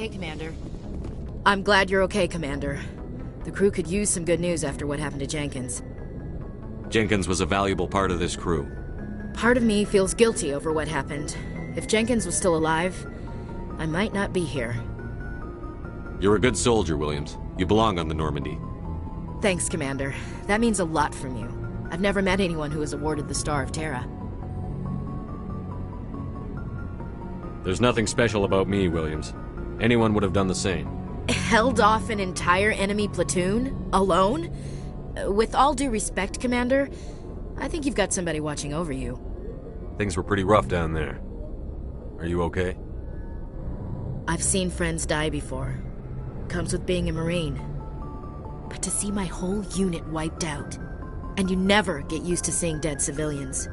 okay, Commander? I'm glad you're okay, Commander. The crew could use some good news after what happened to Jenkins. Jenkins was a valuable part of this crew. Part of me feels guilty over what happened. If Jenkins was still alive, I might not be here. You're a good soldier, Williams. You belong on the Normandy. Thanks, Commander. That means a lot from you. I've never met anyone who was awarded the Star of Terra. There's nothing special about me, Williams. Anyone would have done the same. Held off an entire enemy platoon? Alone? With all due respect, Commander, I think you've got somebody watching over you. Things were pretty rough down there. Are you okay? I've seen friends die before. Comes with being a Marine. But to see my whole unit wiped out, and you never get used to seeing dead civilians.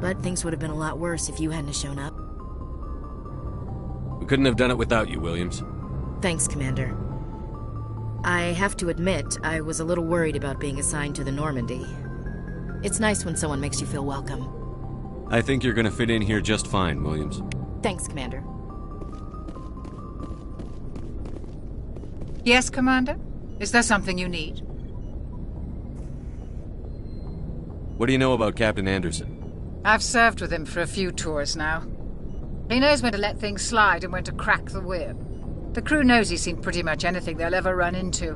But things would have been a lot worse if you hadn't shown up. We couldn't have done it without you, Williams. Thanks, Commander. I have to admit, I was a little worried about being assigned to the Normandy. It's nice when someone makes you feel welcome. I think you're gonna fit in here just fine, Williams. Thanks, Commander. Yes, Commander? Is there something you need? What do you know about Captain Anderson? I've served with him for a few tours now. He knows when to let things slide and when to crack the whip. The crew knows he's seen pretty much anything they'll ever run into.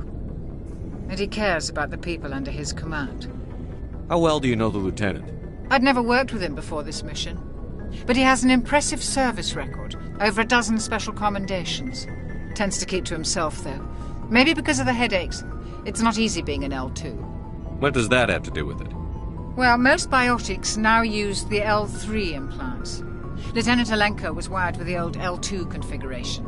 And he cares about the people under his command. How well do you know the lieutenant? I'd never worked with him before this mission. But he has an impressive service record, over a dozen special commendations. Tends to keep to himself, though. Maybe because of the headaches. It's not easy being an L2. What does that have to do with it? Well, most biotics now use the L3 implants. Lieutenant Alenko was wired with the old L2 configuration.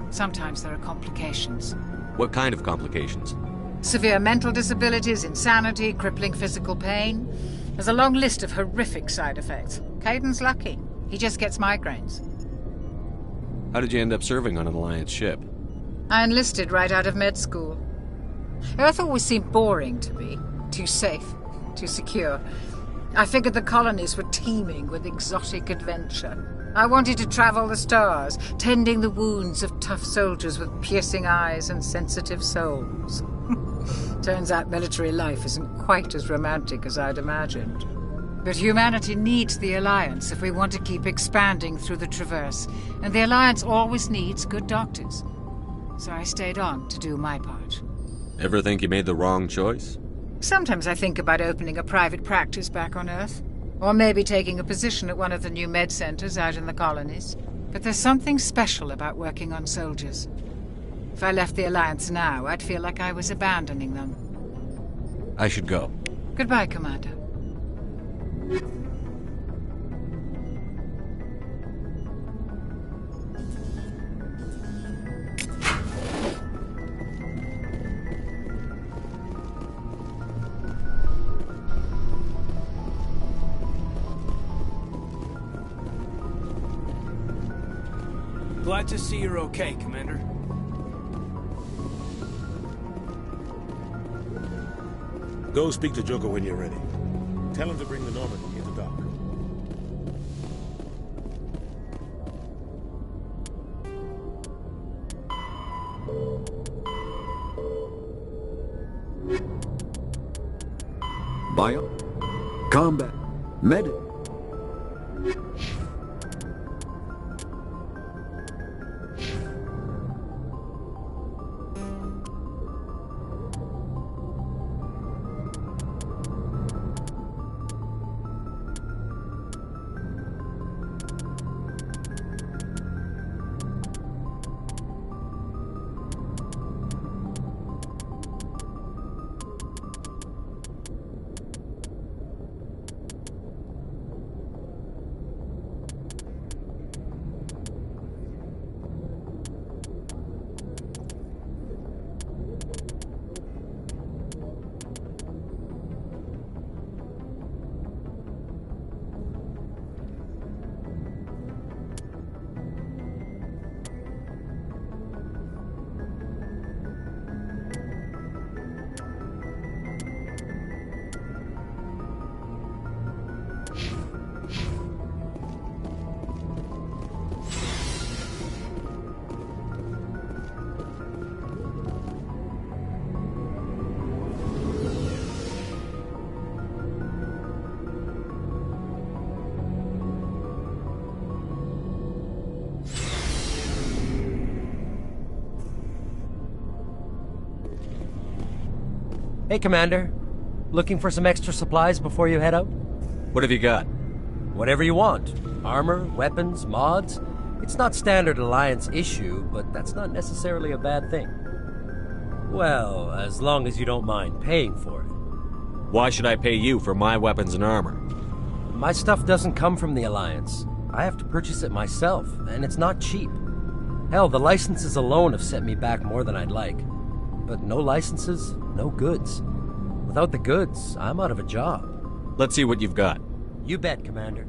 Sometimes there are complications. What kind of complications? Severe mental disabilities, insanity, crippling physical pain. There's a long list of horrific side effects. Caden's lucky. He just gets migraines. How did you end up serving on an Alliance ship? I enlisted right out of med school. Earth always seemed boring to me. Too safe, too secure. I figured the colonies were teeming with exotic adventure. I wanted to travel the stars, tending the wounds of tough soldiers with piercing eyes and sensitive souls. Turns out military life isn't quite as romantic as I'd imagined. But humanity needs the Alliance if we want to keep expanding through the Traverse, and the Alliance always needs good doctors. So I stayed on to do my part. Ever think you made the wrong choice? Sometimes I think about opening a private practice back on Earth. Or maybe taking a position at one of the new med centers out in the colonies. But there's something special about working on soldiers. If I left the Alliance now, I'd feel like I was abandoning them. I should go. Goodbye, Commander. Glad to see you're okay, Commander. Go speak to Joker when you're ready. Tell him to bring the Normandy into dock. Bio, combat, medic. Hey, Commander. Looking for some extra supplies before you head out? What have you got? Whatever you want. Armor, weapons, mods. It's not standard Alliance issue, but that's not necessarily a bad thing. Well, as long as you don't mind paying for it. Why should I pay you for my weapons and armor? My stuff doesn't come from the Alliance. I have to purchase it myself, and it's not cheap. Hell, the licenses alone have set me back more than I'd like. But no licenses, no goods. Without the goods, I'm out of a job. Let's see what you've got. You bet, Commander.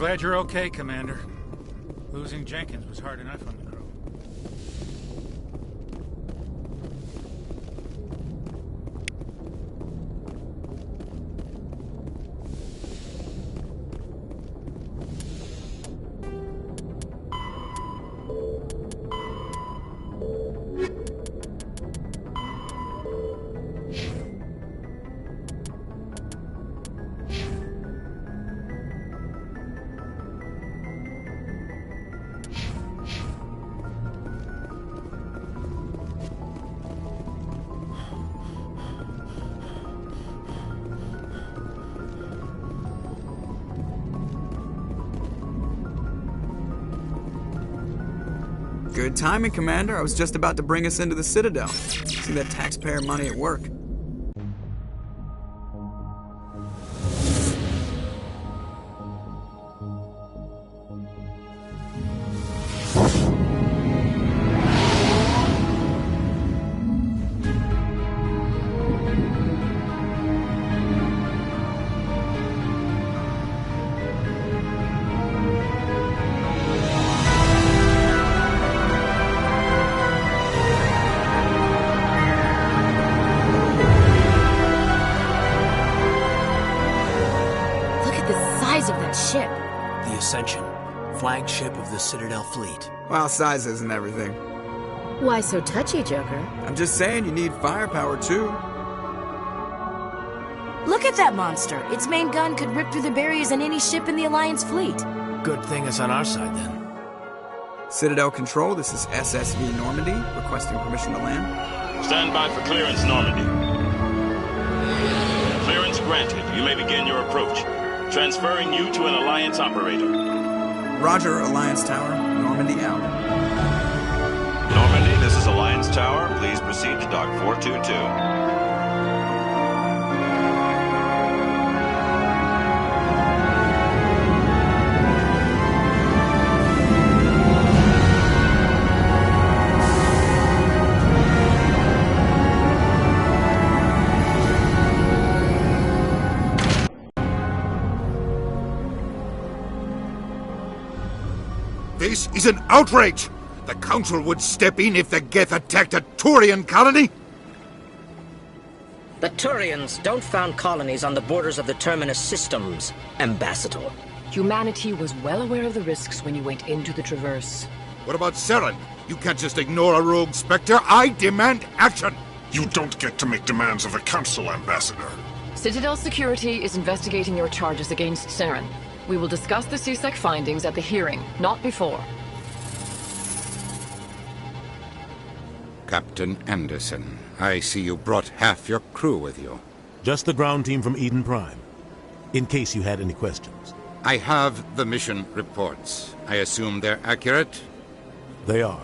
glad you're okay, Commander. Losing Jenkins was hard enough on the crew. Good timing, Commander. I was just about to bring us into the Citadel. See that taxpayer money at work. Ship. The Ascension, flagship of the Citadel fleet. Well, size isn't everything. Why so touchy, Joker? I'm just saying you need firepower, too. Look at that monster. Its main gun could rip through the barriers in any ship in the Alliance fleet. Good thing it's on our side, then. Citadel Control, this is SSV Normandy, requesting permission to land. Stand by for clearance, Normandy. Clearance granted. You may begin your approach. Transferring you to an Alliance operator. Roger, Alliance Tower. Normandy out. Normandy, this is Alliance Tower. Please proceed to Dock 422. This is an outrage! The Council would step in if the Geth attacked a Turian colony? The Turians don't found colonies on the borders of the Terminus systems, Ambassador. Humanity was well aware of the risks when you went into the Traverse. What about Saren? You can't just ignore a rogue Spectre. I demand action! You don't get to make demands of the Council, Ambassador. Citadel Security is investigating your charges against Saren. We will discuss the CSEC findings at the hearing, not before. Captain Anderson, I see you brought half your crew with you. Just the ground team from Eden Prime, in case you had any questions. I have the mission reports. I assume they're accurate? They are.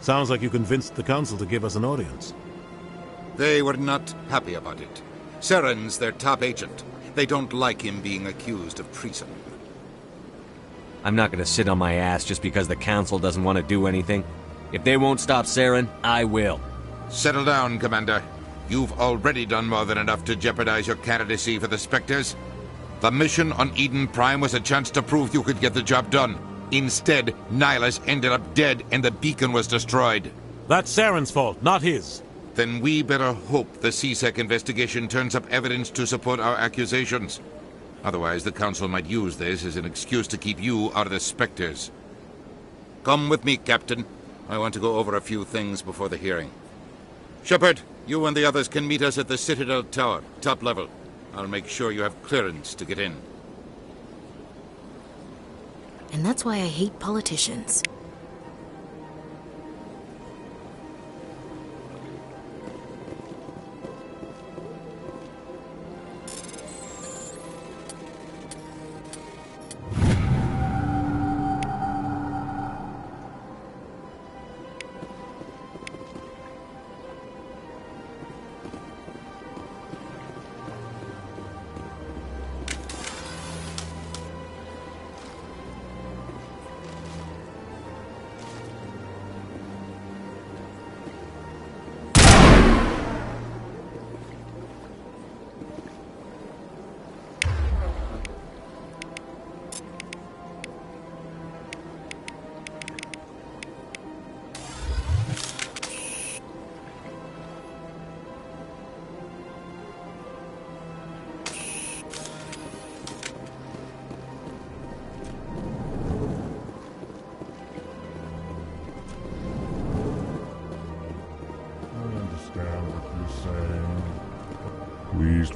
Sounds like you convinced the Council to give us an audience. They were not happy about it. Saren's their top agent. They don't like him being accused of treason. I'm not gonna sit on my ass just because the Council doesn't want to do anything. If they won't stop Saren, I will. Settle down, Commander. You've already done more than enough to jeopardize your candidacy for the Spectres. The mission on Eden Prime was a chance to prove you could get the job done. Instead, Nihilus ended up dead and the beacon was destroyed. That's Saren's fault, not his. Then we better hope the CSEC investigation turns up evidence to support our accusations. Otherwise, the Council might use this as an excuse to keep you out of the Spectres. Come with me, Captain. I want to go over a few things before the hearing. Shepard, you and the others can meet us at the Citadel Tower, top level. I'll make sure you have clearance to get in. And that's why I hate politicians.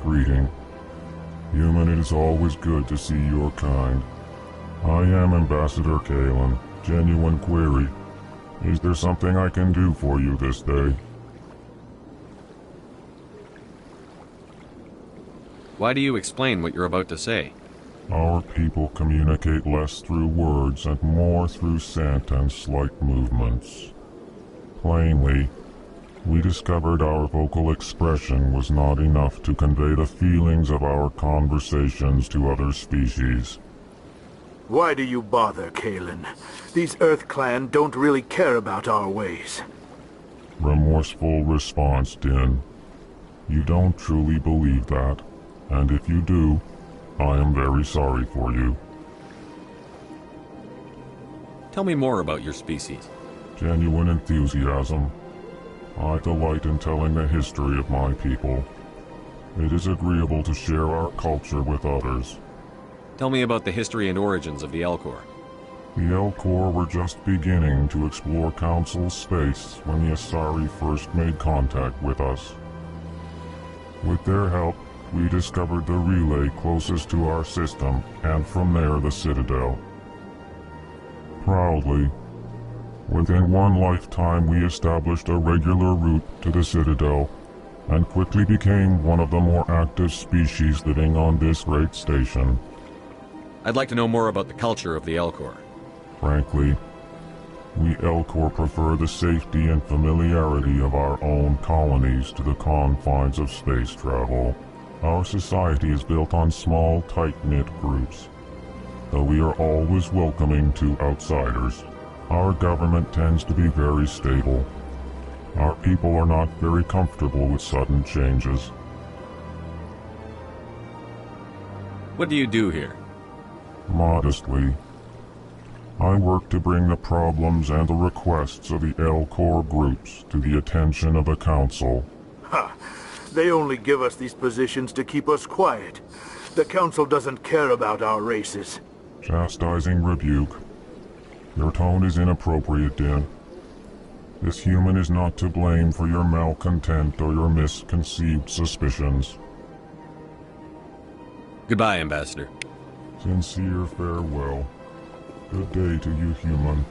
greeting. Human, it is always good to see your kind. I am Ambassador Kalen. Genuine query. Is there something I can do for you this day? Why do you explain what you're about to say? Our people communicate less through words and more through scent and slight movements. Plainly, we discovered our vocal expression was not enough to convey the feelings of our conversations to other species. Why do you bother, Kalen? These Earth Clan don't really care about our ways. Remorseful response, Din. You don't truly believe that, and if you do, I am very sorry for you. Tell me more about your species. Genuine enthusiasm. I delight in telling the history of my people. It is agreeable to share our culture with others. Tell me about the history and origins of the Elcor. The Elcor were just beginning to explore Council space when the Asari first made contact with us. With their help, we discovered the relay closest to our system, and from there the Citadel. Proudly, within one lifetime we established a regular route to the Citadel, and quickly became one of the more active species living on this great station. I'd like to know more about the culture of the Elcor. Frankly, we Elcor prefer the safety and familiarity of our own colonies to the confines of space travel. Our society is built on small, tight-knit groups. Though we are always welcoming to outsiders, our government tends to be very stable. Our people are not very comfortable with sudden changes. What do you do here? Modestly, I work to bring the problems and the requests of the Elcor groups to the attention of the Council. Ha! They only give us these positions to keep us quiet. The Council doesn't care about our races. Chastising rebuke. Your tone is inappropriate, Din. This human is not to blame for your malcontent or your misconceived suspicions. Goodbye, Ambassador. Sincere farewell. Good day to you, human.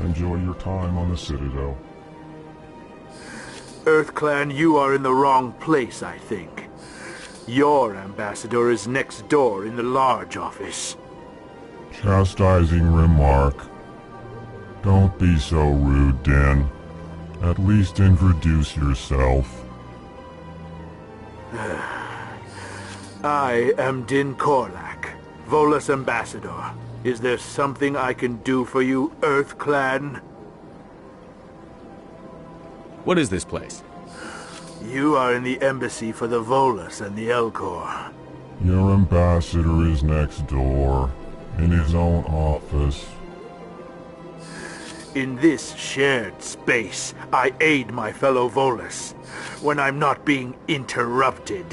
Enjoy your time on the Citadel. Earth Clan, you are in the wrong place, I think. Your ambassador is next door in the large office. Chastising remark. Don't be so rude, Din. At least introduce yourself. I am Din Korlak, Volus Ambassador. Is there something I can do for you, Earth Clan? What is this place? You are in the embassy for the Volus and the Elcor. Your ambassador is next door, in his own office. In this shared space, I aid my fellow Volus, when I'm not being interrupted.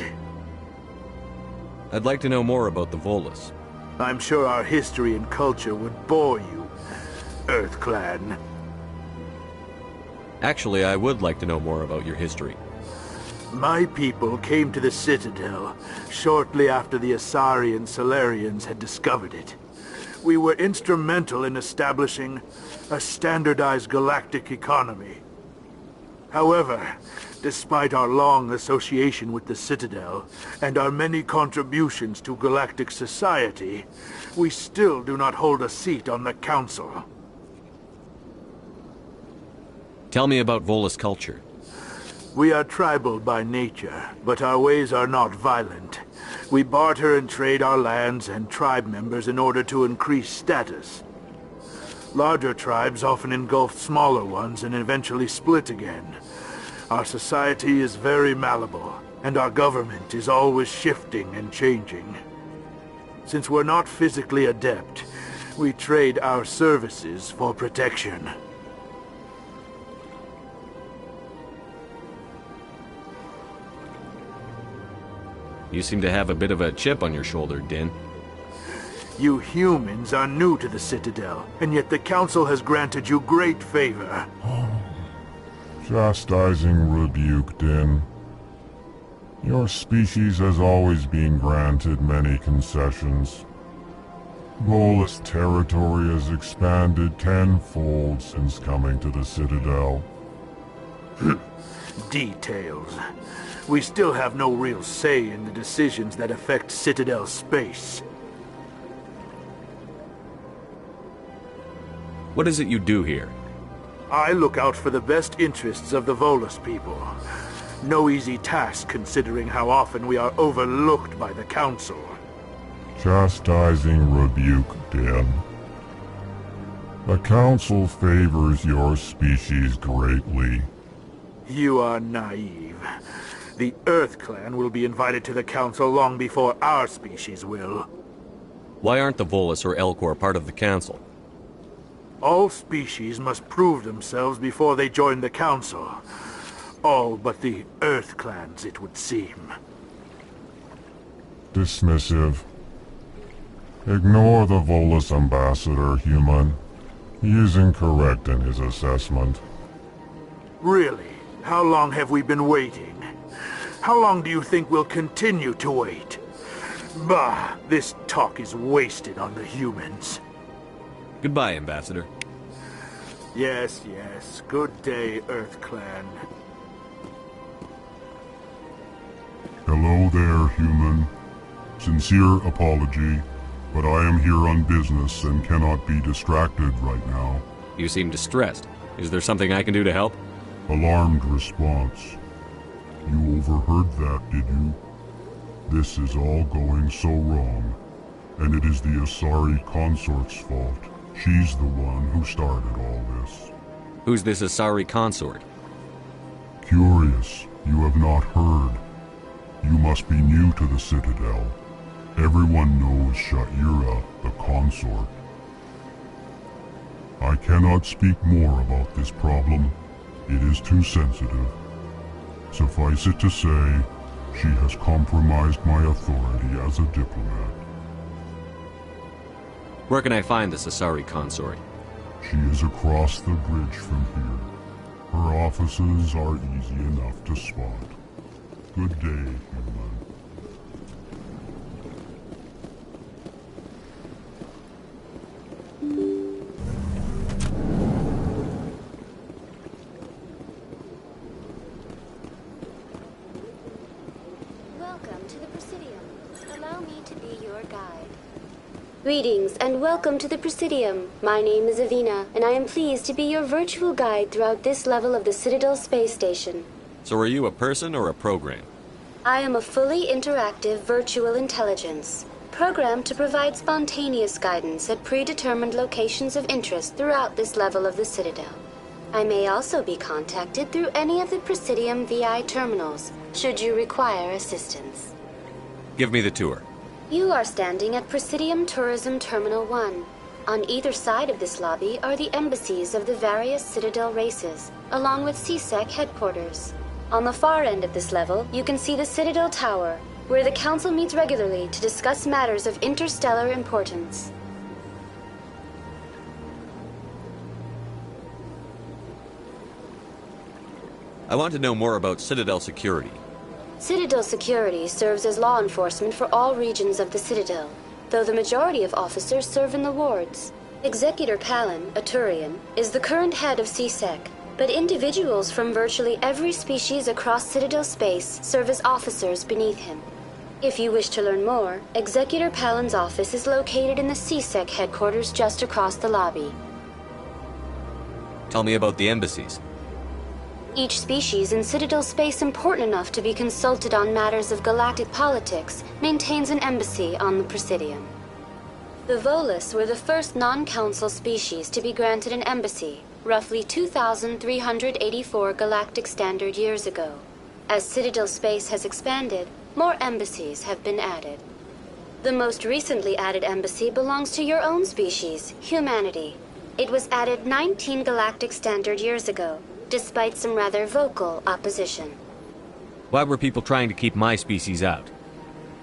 I'd like to know more about the Volus. I'm sure our history and culture would bore you, Earth Clan. Actually, I would like to know more about your history. My people came to the Citadel shortly after the Asari and Salarians had discovered it. We were instrumental in establishing a standardized galactic economy. However, despite our long association with the Citadel and our many contributions to galactic society, we still do not hold a seat on the Council. Tell me about Volus culture. We are tribal by nature, but our ways are not violent. We barter and trade our lands and tribe members in order to increase status. Larger tribes often engulf smaller ones and eventually split again. Our society is very malleable, and our government is always shifting and changing. Since we're not physically adept, we trade our services for protection. You seem to have a bit of a chip on your shoulder, Din. You humans are new to the Citadel, and yet the Council has granted you great favor. Chastising rebuke, Din. Your species has always been granted many concessions. Volus territory has expanded tenfold since coming to the Citadel. Details. We still have no real say in the decisions that affect Citadel space. What is it you do here? I look out for the best interests of the Volus people. No easy task considering how often we are overlooked by the Council. Chastising rebuke, Den. The Council favors your species greatly. You are naive. The Earth Clan will be invited to the Council long before our species will. Why aren't the Volus or Elcor part of the Council? All species must prove themselves before they join the Council. All but the Earth Clans, it would seem. Dismissive. Ignore the Volus ambassador, human. He is incorrect in his assessment. Really? How long have we been waiting? How long do you think we'll continue to wait? Bah, this talk is wasted on the humans. Goodbye, Ambassador. Yes, yes. Good day, Earth Clan. Hello there, human. Sincere apology, but I am here on business and cannot be distracted right now. You seem distressed. Is there something I can do to help? Alarmed response. You overheard that, did you? This is all going so wrong, and it is the Asari consort's fault. She's the one who started all this. Who's this Asari consort? Curious, you have not heard. You must be new to the Citadel. Everyone knows Sha'ira, the consort. I cannot speak more about this problem. It is too sensitive. Suffice it to say, she has compromised my authority as a diplomat. Where can I find this Asari consort? She is across the bridge from here. Her offices are easy enough to spot. Good day, human. Welcome to the Presidium. Allow me to be your guide. Greetings and welcome to the Presidium. My name is Avina, and I am pleased to be your virtual guide throughout this level of the Citadel Space Station. So are you a person or a program? I am a fully interactive virtual intelligence, programmed to provide spontaneous guidance at predetermined locations of interest throughout this level of the Citadel. I may also be contacted through any of the Presidium VI terminals, should you require assistance. Give me the tour. You are standing at Presidium Tourism Terminal 1. On either side of this lobby are the embassies of the various Citadel races, along with CSEC headquarters. On the far end of this level, you can see the Citadel Tower, where the Council meets regularly to discuss matters of interstellar importance. I want to know more about Citadel security. Citadel security serves as law enforcement for all regions of the Citadel, though the majority of officers serve in the wards. Executor Palin, a Turian, is the current head of CSEC, but individuals from virtually every species across Citadel space serve as officers beneath him. If you wish to learn more, Executor Palin's office is located in the CSEC headquarters just across the lobby. Tell me about the embassies. Each species in Citadel space important enough to be consulted on matters of galactic politics maintains an embassy on the Presidium. The Volus were the first non-council species to be granted an embassy, roughly 2,384 galactic standard years ago. As Citadel space has expanded, more embassies have been added. The most recently added embassy belongs to your own species, humanity. It was added 19 galactic standard years ago, despite some rather vocal opposition. Why were people trying to keep my species out?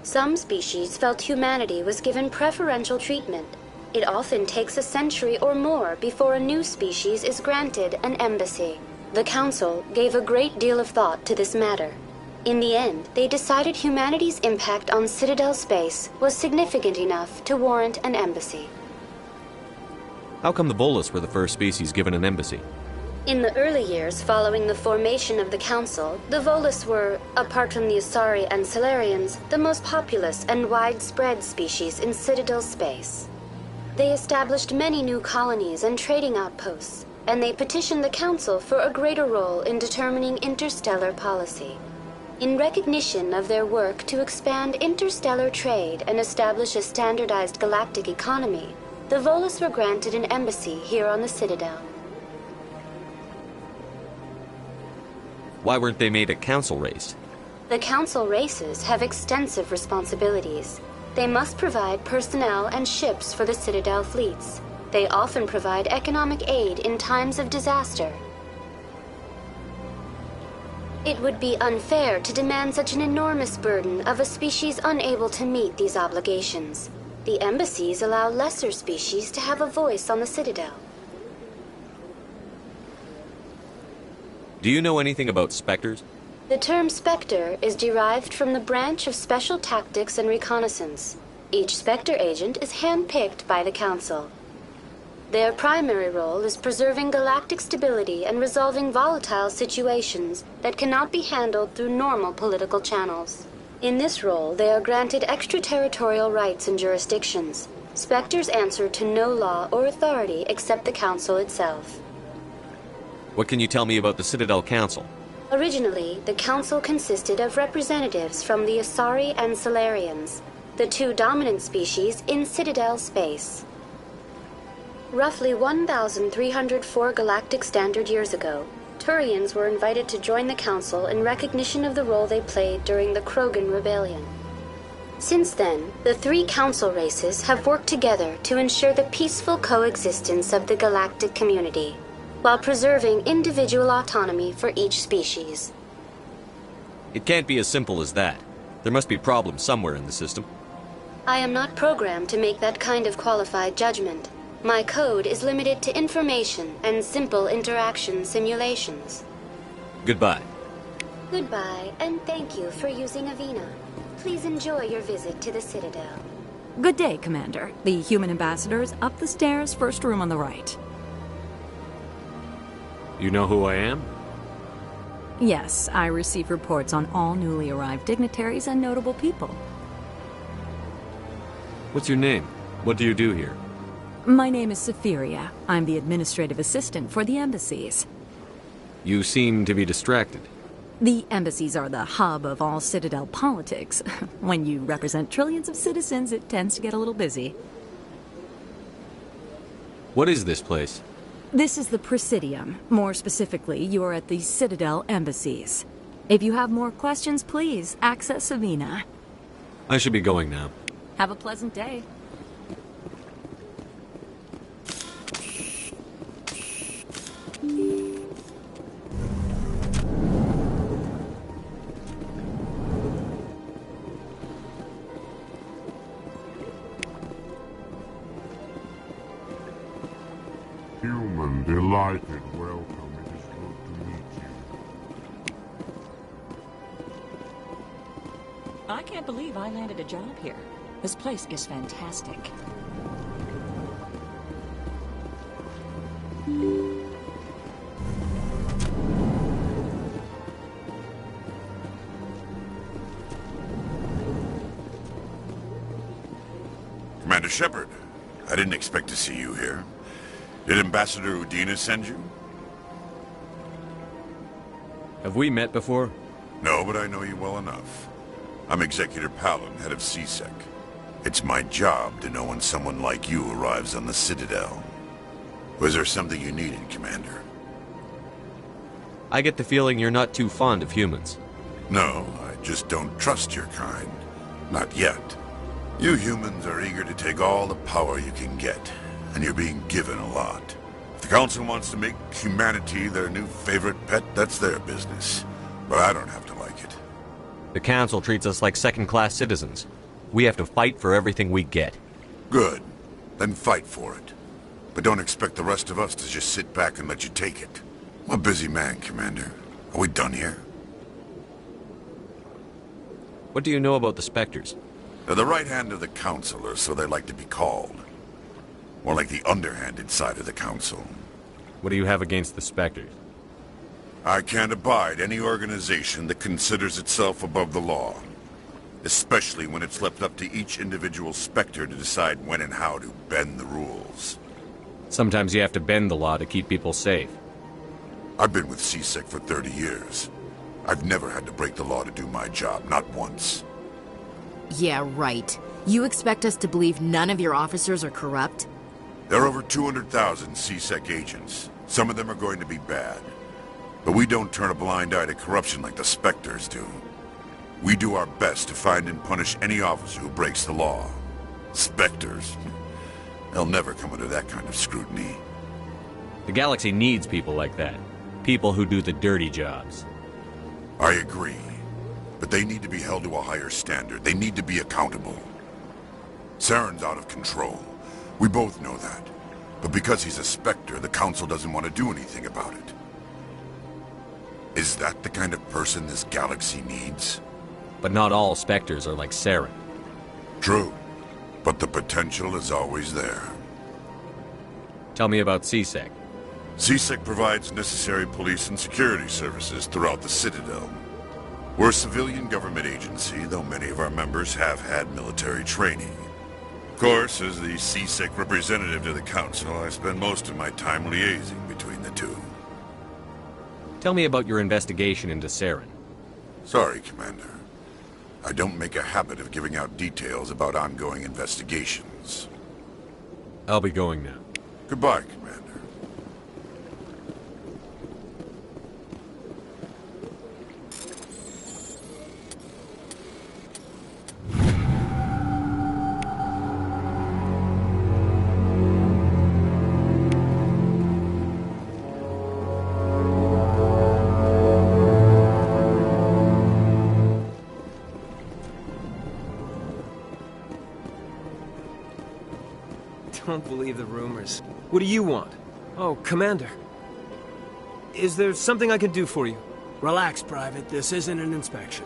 Some species felt humanity was given preferential treatment. It often takes a century or more before a new species is granted an embassy. The Council gave a great deal of thought to this matter. In the end, they decided humanity's impact on Citadel space was significant enough to warrant an embassy. How come the Volus were the first species given an embassy? In the early years following the formation of the Council, the Volus were, apart from the Asari and Salarians, the most populous and widespread species in Citadel space. They established many new colonies and trading outposts, and they petitioned the Council for a greater role in determining interstellar policy. In recognition of their work to expand interstellar trade and establish a standardized galactic economy, the Volus were granted an embassy here on the Citadel. Why weren't they made a council race? The Council races have extensive responsibilities. They must provide personnel and ships for the Citadel fleets. They often provide economic aid in times of disaster. It would be unfair to demand such an enormous burden of a species unable to meet these obligations. The embassies allow lesser species to have a voice on the Citadel. Do you know anything about Spectres? The term Spectre is derived from the branch of Special Tactics and Reconnaissance. Each Spectre agent is handpicked by the Council. Their primary role is preserving galactic stability and resolving volatile situations that cannot be handled through normal political channels. In this role, they are granted extraterritorial rights and jurisdictions. Spectres answer to no law or authority except the Council itself. What can you tell me about the Citadel Council? Originally, the Council consisted of representatives from the Asari and Salarians, the two dominant species in Citadel space. Roughly 1,304 galactic standard years ago, Turians were invited to join the Council in recognition of the role they played during the Krogan Rebellion. Since then, the three Council races have worked together to ensure the peaceful coexistence of the galactic community, while preserving individual autonomy for each species. It can't be as simple as that. There must be problems somewhere in the system. I am not programmed to make that kind of qualified judgment. My code is limited to information and simple interaction simulations. Goodbye. Goodbye, and thank you for using Avina. Please enjoy your visit to the Citadel. Good day, Commander. The human ambassador is up the stairs, first room on the right. You know who I am? Yes, I receive reports on all newly arrived dignitaries and notable people. What's your name? What do you do here? My name is Safiria. I'm the administrative assistant for the embassies. You seem to be distracted. The embassies are the hub of all Citadel politics. When you represent trillions of citizens, it tends to get a little busy. What is this place? This is the Presidium. More specifically, you are at the Citadel embassies. If you have more questions, please access Avina. I should be going now. Have a pleasant day. Human, delighted, welcome. It is good to meet you. I can't believe I landed a job here. This place is fantastic. Commander Shepard, I didn't expect to see you here. Did Ambassador Udina send you? Have we met before? No, but I know you well enough. I'm Executor Palin, head of CSEC. It's my job to know when someone like you arrives on the Citadel. Was there something you needed, Commander? I get the feeling you're not too fond of humans. No, I just don't trust your kind. Not yet. You humans are eager to take all the power you can get, and you're being given a lot. If the Council wants to make humanity their new favorite pet, that's their business. But I don't have to like it. The Council treats us like second-class citizens. We have to fight for everything we get. Good. Then fight for it. But don't expect the rest of us to just sit back and let you take it. I'm a busy man, Commander. Are we done here? What do you know about the Spectres? They're the right hand of the Council, or so they like to be called. More like the underhanded side of the Council. What do you have against the Spectres? I can't abide any organization that considers itself above the law. Especially when it's left up to each individual Spectre to decide when and how to bend the rules. Sometimes you have to bend the law to keep people safe. I've been with CSEC for 30 years. I've never had to break the law to do my job, not once. Yeah, right. You expect us to believe none of your officers are corrupt? There are over 200,000 CSEC agents. Some of them are going to be bad. But we don't turn a blind eye to corruption like the Spectres do. We do our best to find and punish any officer who breaks the law. Spectres. They'll never come under that kind of scrutiny. The galaxy needs people like that. People who do the dirty jobs. I agree. But they need to be held to a higher standard. They need to be accountable. Saren's out of control. We both know that. But because he's a Spectre, the Council doesn't want to do anything about it. Is that the kind of person this galaxy needs? But not all Spectres are like Saren. True. But the potential is always there. Tell me about CSEC. CSEC provides necessary police and security services throughout the Citadel. We're a civilian government agency, though many of our members have had military training. Of course, as the CSEC representative to the Council, I spend most of my time liaising between the two. Tell me about your investigation into Saren. Sorry, Commander. I don't make a habit of giving out details about ongoing investigations. I'll be going now. Goodbye, Commander. Don't believe the rumors. What do you want? Oh, Commander. Is there something I can do for you? Relax, Private. This isn't an inspection.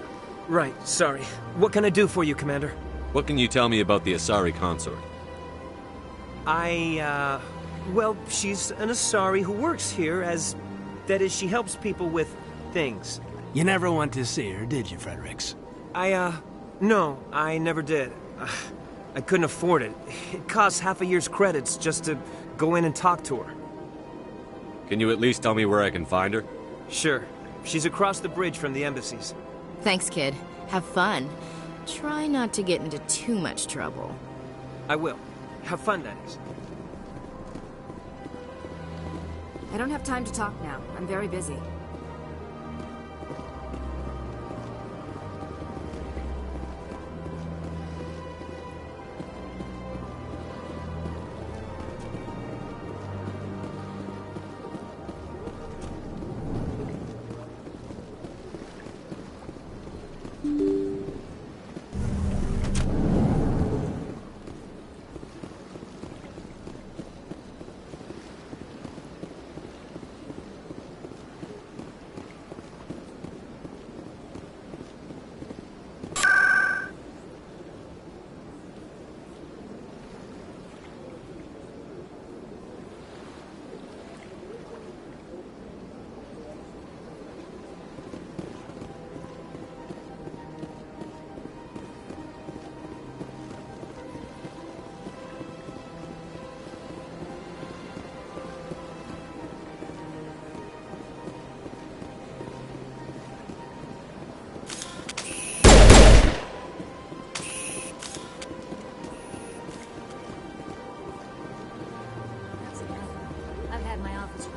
Right, sorry. What can I do for you, Commander? What can you tell me about the Asari consort? Well, she's an Asari who works here as... That is, she helps people with things. You never went to see her, did you, Fredericks? No, I never did. I couldn't afford it. It costs half a year's credits just to go in and talk to her. Can you at least tell me where I can find her? Sure. She's across the bridge from the embassies. Thanks, kid. Have fun. Try not to get into too much trouble. I will. Have fun, that is. I don't have time to talk now. I'm very busy.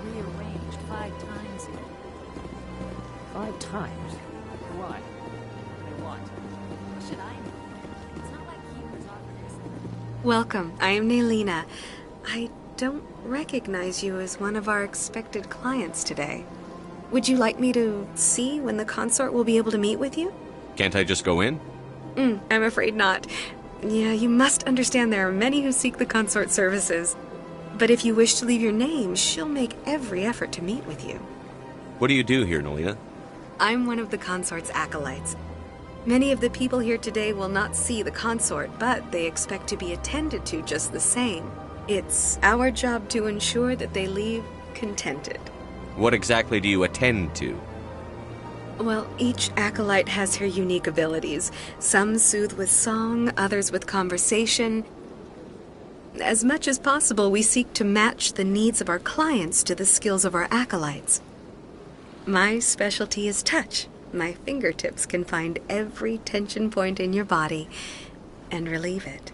rearranged 5 times. 5 times? Why? They want. Should I know? It's not like he was offered us. Welcome. I am Naylina. I don't recognize you as one of our expected clients today. Would you like me to see when the consort will be able to meet with you? Can't I just go in? I'm afraid not. Yeah, you must understand there are many who seek the consort services. But if you wish to leave your name, she'll make every effort to meet with you. What do you do here, Naylina? I'm one of the consort's acolytes. Many of the people here today will not see the consort, but they expect to be attended to just the same. It's our job to ensure that they leave contented. What exactly do you attend to? Well, each acolyte has her unique abilities. Some soothe with song, others with conversation. As much as possible, we seek to match the needs of our clients to the skills of our acolytes. My specialty is touch. My fingertips can find every tension point in your body and relieve it.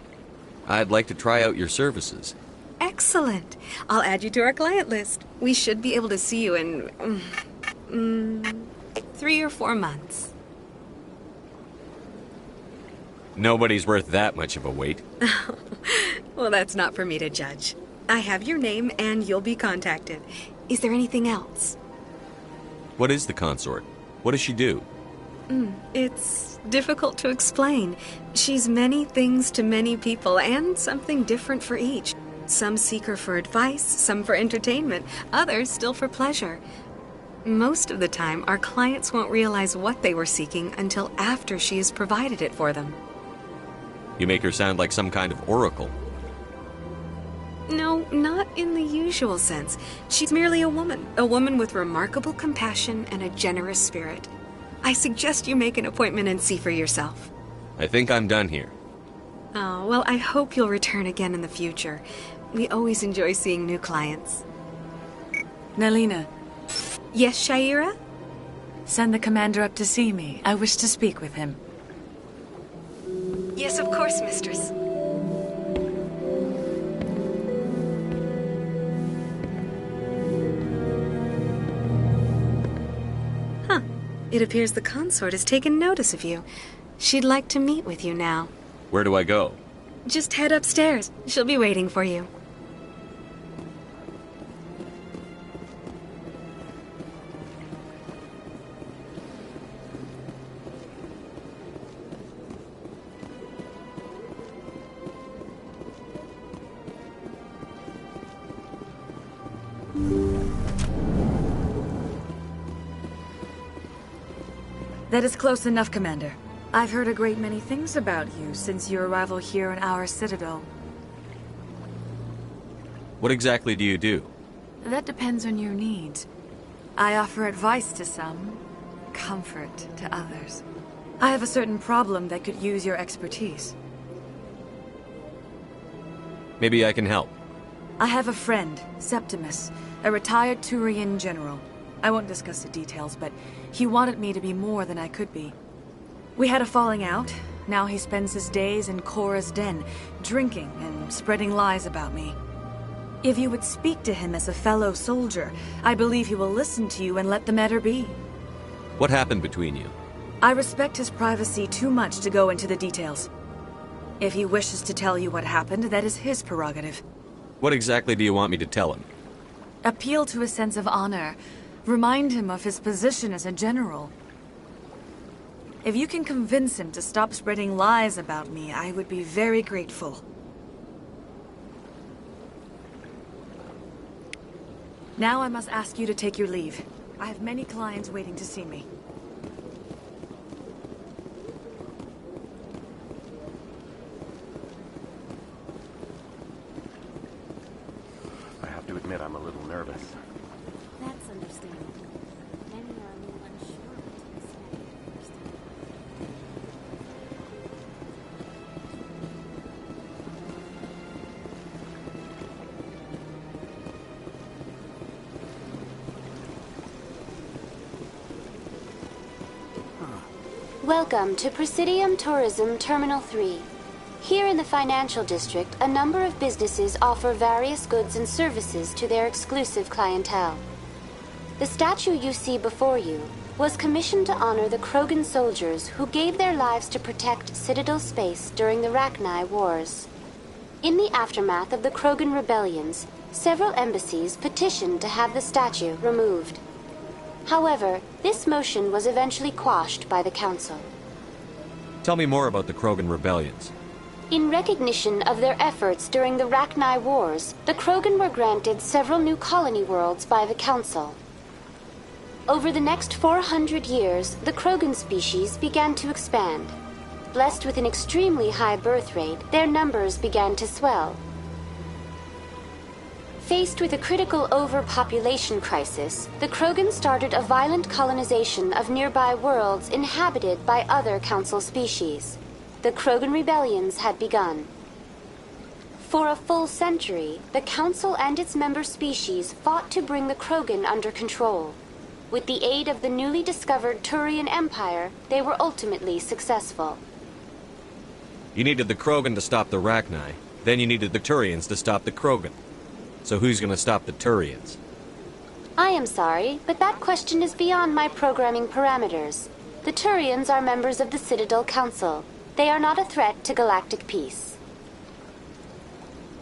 I'd like to try out your services. Excellent. I'll add you to our client list. We should be able to see you in 3 or 4 months. Nobody's worth that much of a wait. Well, that's not for me to judge. I have your name and you'll be contacted. Is there anything else? What is the consort? What does she do? It's difficult to explain. She's many things to many people and something different for each. Some seek her for advice, some for entertainment, others still for pleasure. Most of the time, our clients won't realize what they were seeking until after she has provided it for them. You make her sound like some kind of oracle. No, not in the usual sense. She's merely a woman with remarkable compassion and a generous spirit. I suggest you make an appointment and see for yourself. I think I'm done here. Oh, well, I hope you'll return again in the future. We always enjoy seeing new clients. Nalina. Yes, Shaira? Send the commander up to see me. I wish to speak with him. Yes, of course, mistress. Huh. It appears the consort has taken notice of you. She'd like to meet with you now. Where do I go? Just head upstairs. She'll be waiting for you. That is close enough, Commander. I've heard a great many things about you since your arrival here in our citadel. What exactly do you do? That depends on your needs. I offer advice to some, comfort to others. I have a certain problem that could use your expertise. Maybe I can help. I have a friend, Septimus, a retired Turian general. I won't discuss the details, but he wanted me to be more than I could be. We had a falling out. Now he spends his days in Korra's den, drinking and spreading lies about me. If you would speak to him as a fellow soldier, I believe he will listen to you and let the matter be. What happened between you? I respect his privacy too much to go into the details. If he wishes to tell you what happened, that is his prerogative. What exactly do you want me to tell him? Appeal to his sense of honor. Remind him of his position as a general. If you can convince him to stop spreading lies about me, I would be very grateful. Now I must ask you to take your leave. I have many clients waiting to see me. I have to admit I'm a little nervous. That's understandable. Many are a little unsure until they see it firsthand. Welcome to Presidium Tourism Terminal 3. Here in the financial district, a number of businesses offer various goods and services to their exclusive clientele. The statue you see before you was commissioned to honor the Krogan soldiers who gave their lives to protect Citadel space during the Rachni Wars. In the aftermath of the Krogan rebellions, several embassies petitioned to have the statue removed. However, this motion was eventually quashed by the Council. Tell me more about the Krogan rebellions. In recognition of their efforts during the Rachni Wars, the Krogan were granted several new colony worlds by the Council. Over the next 400 years, the Krogan species began to expand. Blessed with an extremely high birth rate, their numbers began to swell. Faced with a critical overpopulation crisis, the Krogan started a violent colonization of nearby worlds inhabited by other Council species. The Krogan rebellions had begun. For a full century, the Council and its member species fought to bring the Krogan under control. With the aid of the newly discovered Turian Empire, they were ultimately successful. You needed the Krogan to stop the Rachni, then you needed the Turians to stop the Krogan. So who's gonna stop the Turians? I am sorry, but that question is beyond my programming parameters. The Turians are members of the Citadel Council. They are not a threat to galactic peace.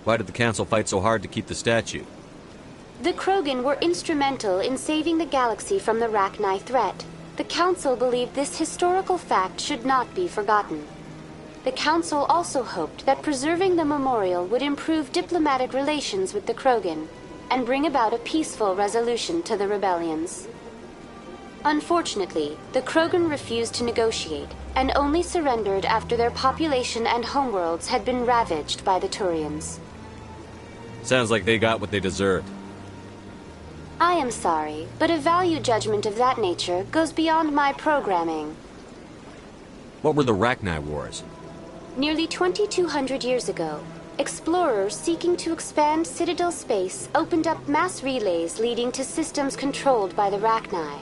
Why did the Council fight so hard to keep the statue? The Krogan were instrumental in saving the galaxy from the Rachni threat. The Council believed this historical fact should not be forgotten. The Council also hoped that preserving the memorial would improve diplomatic relations with the Krogan and bring about a peaceful resolution to the rebellions. Unfortunately, the Krogan refused to negotiate and only surrendered after their population and homeworlds had been ravaged by the Turians. Sounds like they got what they deserved. I am sorry, but a value judgment of that nature goes beyond my programming. What were the Rachni Wars? Nearly 2,200 years ago, explorers seeking to expand Citadel space opened up mass relays leading to systems controlled by the Rachni.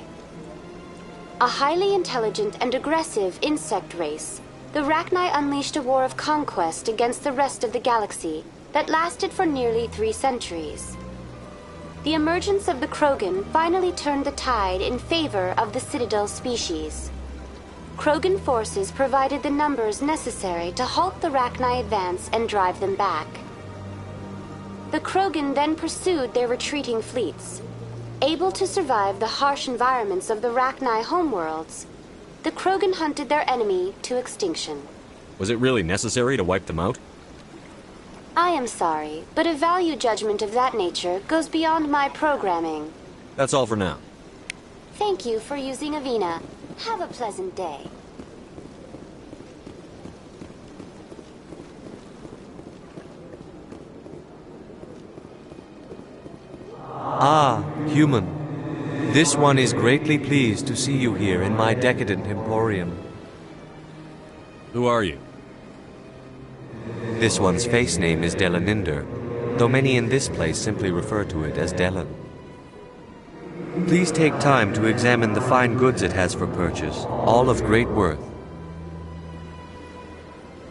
A highly intelligent and aggressive insect race, the Rachni unleashed a war of conquest against the rest of the galaxy that lasted for nearly 3 centuries. The emergence of the Krogan finally turned the tide in favor of the Citadel species. Krogan forces provided the numbers necessary to halt the Rachni advance and drive them back. The Krogan then pursued their retreating fleets. Able to survive the harsh environments of the Rachni homeworlds, the Krogan hunted their enemy to extinction. Was it really necessary to wipe them out? I am sorry, but a value judgment of that nature goes beyond my programming. That's all for now. Thank you for using Avina. Have a pleasant day. Ah, human. This one is greatly pleased to see you here in my decadent emporium. Who are you? This one's face name is Delaninder, though many in this place simply refer to it as Delan. Please take time to examine the fine goods it has for purchase, all of great worth.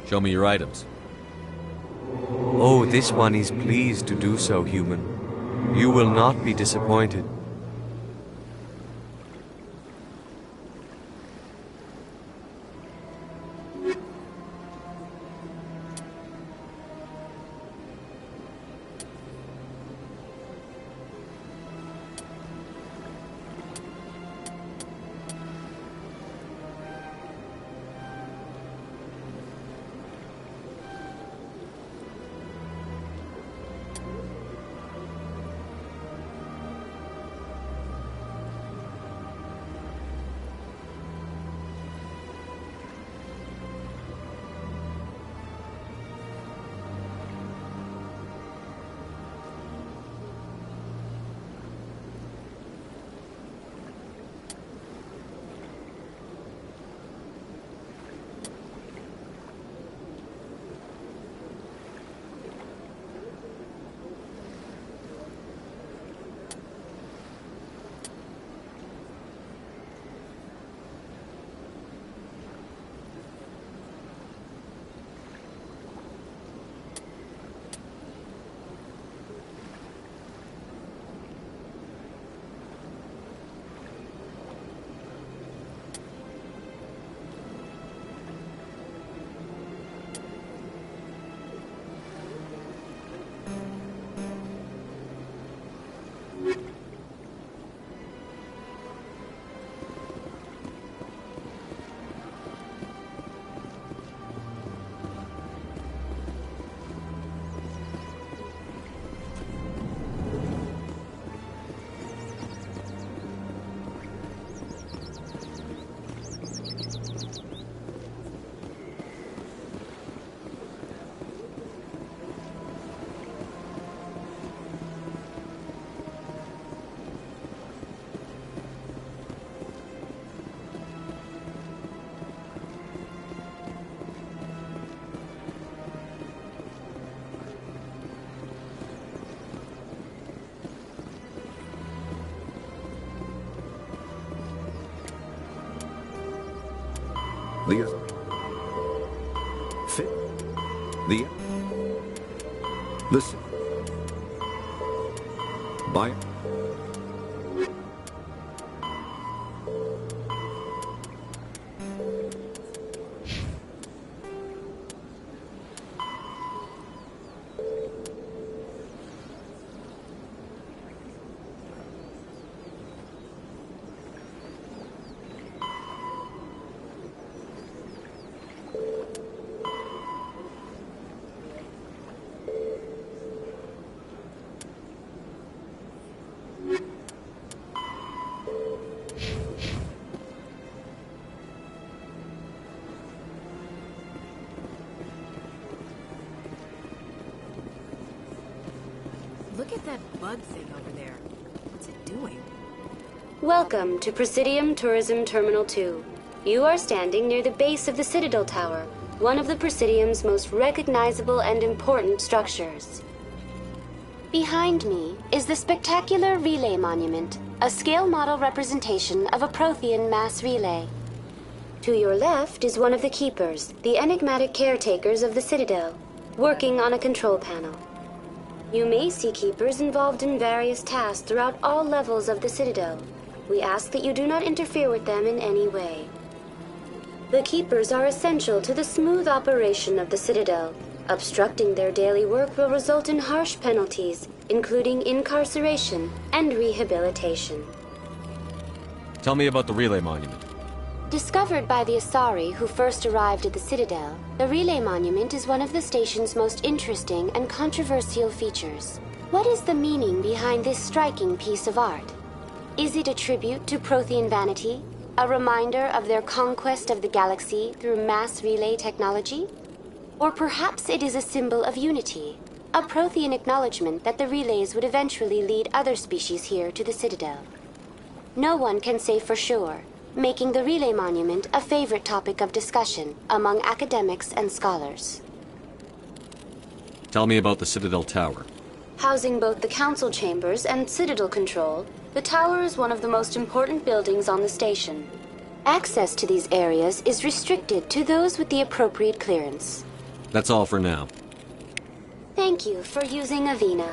Show me your items. Oh, this one is pleased to do so, human. You will not be disappointed. Leah. Fit. Leah. Listen. Buy it. Look at that bug thing over there. What's it doing? Welcome to Presidium Tourism Terminal 2. You are standing near the base of the Citadel Tower, one of the Presidium's most recognizable and important structures. Behind me is the spectacular Relay Monument, a scale model representation of a Prothean mass relay. To your left is one of the Keepers, the enigmatic caretakers of the Citadel, working on a control panel. You may see Keepers involved in various tasks throughout all levels of the Citadel. We ask that you do not interfere with them in any way. The Keepers are essential to the smooth operation of the Citadel. Obstructing their daily work will result in harsh penalties, including incarceration and rehabilitation. Tell me about the Relay Monument. Discovered by the Asari who first arrived at the Citadel, the Relay Monument is one of the station's most interesting and controversial features. What is the meaning behind this striking piece of art? Is it a tribute to Prothean vanity? A reminder of their conquest of the galaxy through mass relay technology? Or perhaps it is a symbol of unity, a Prothean acknowledgement that the relays would eventually lead other species here to the Citadel. No one can say for sure, making the Relay Monument a favorite topic of discussion among academics and scholars. Tell me about the Citadel Tower. Housing both the council chambers and Citadel control, the tower is one of the most important buildings on the station. Access to these areas is restricted to those with the appropriate clearance. That's all for now. Thank you for using Avina.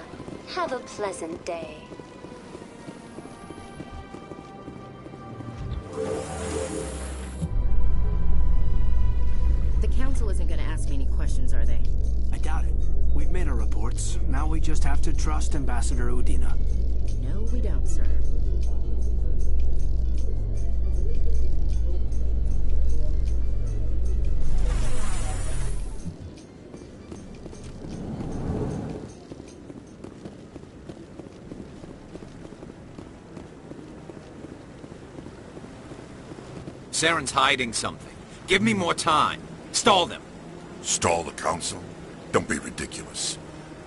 Have a pleasant day. The council isn't going to ask me any questions, are they? I doubt it. We've made our reports. Now we just have to trust Ambassador Udina. No, we don't, sir. Saren's hiding something. Give me more time. Stall them. Stall the council? Don't be ridiculous.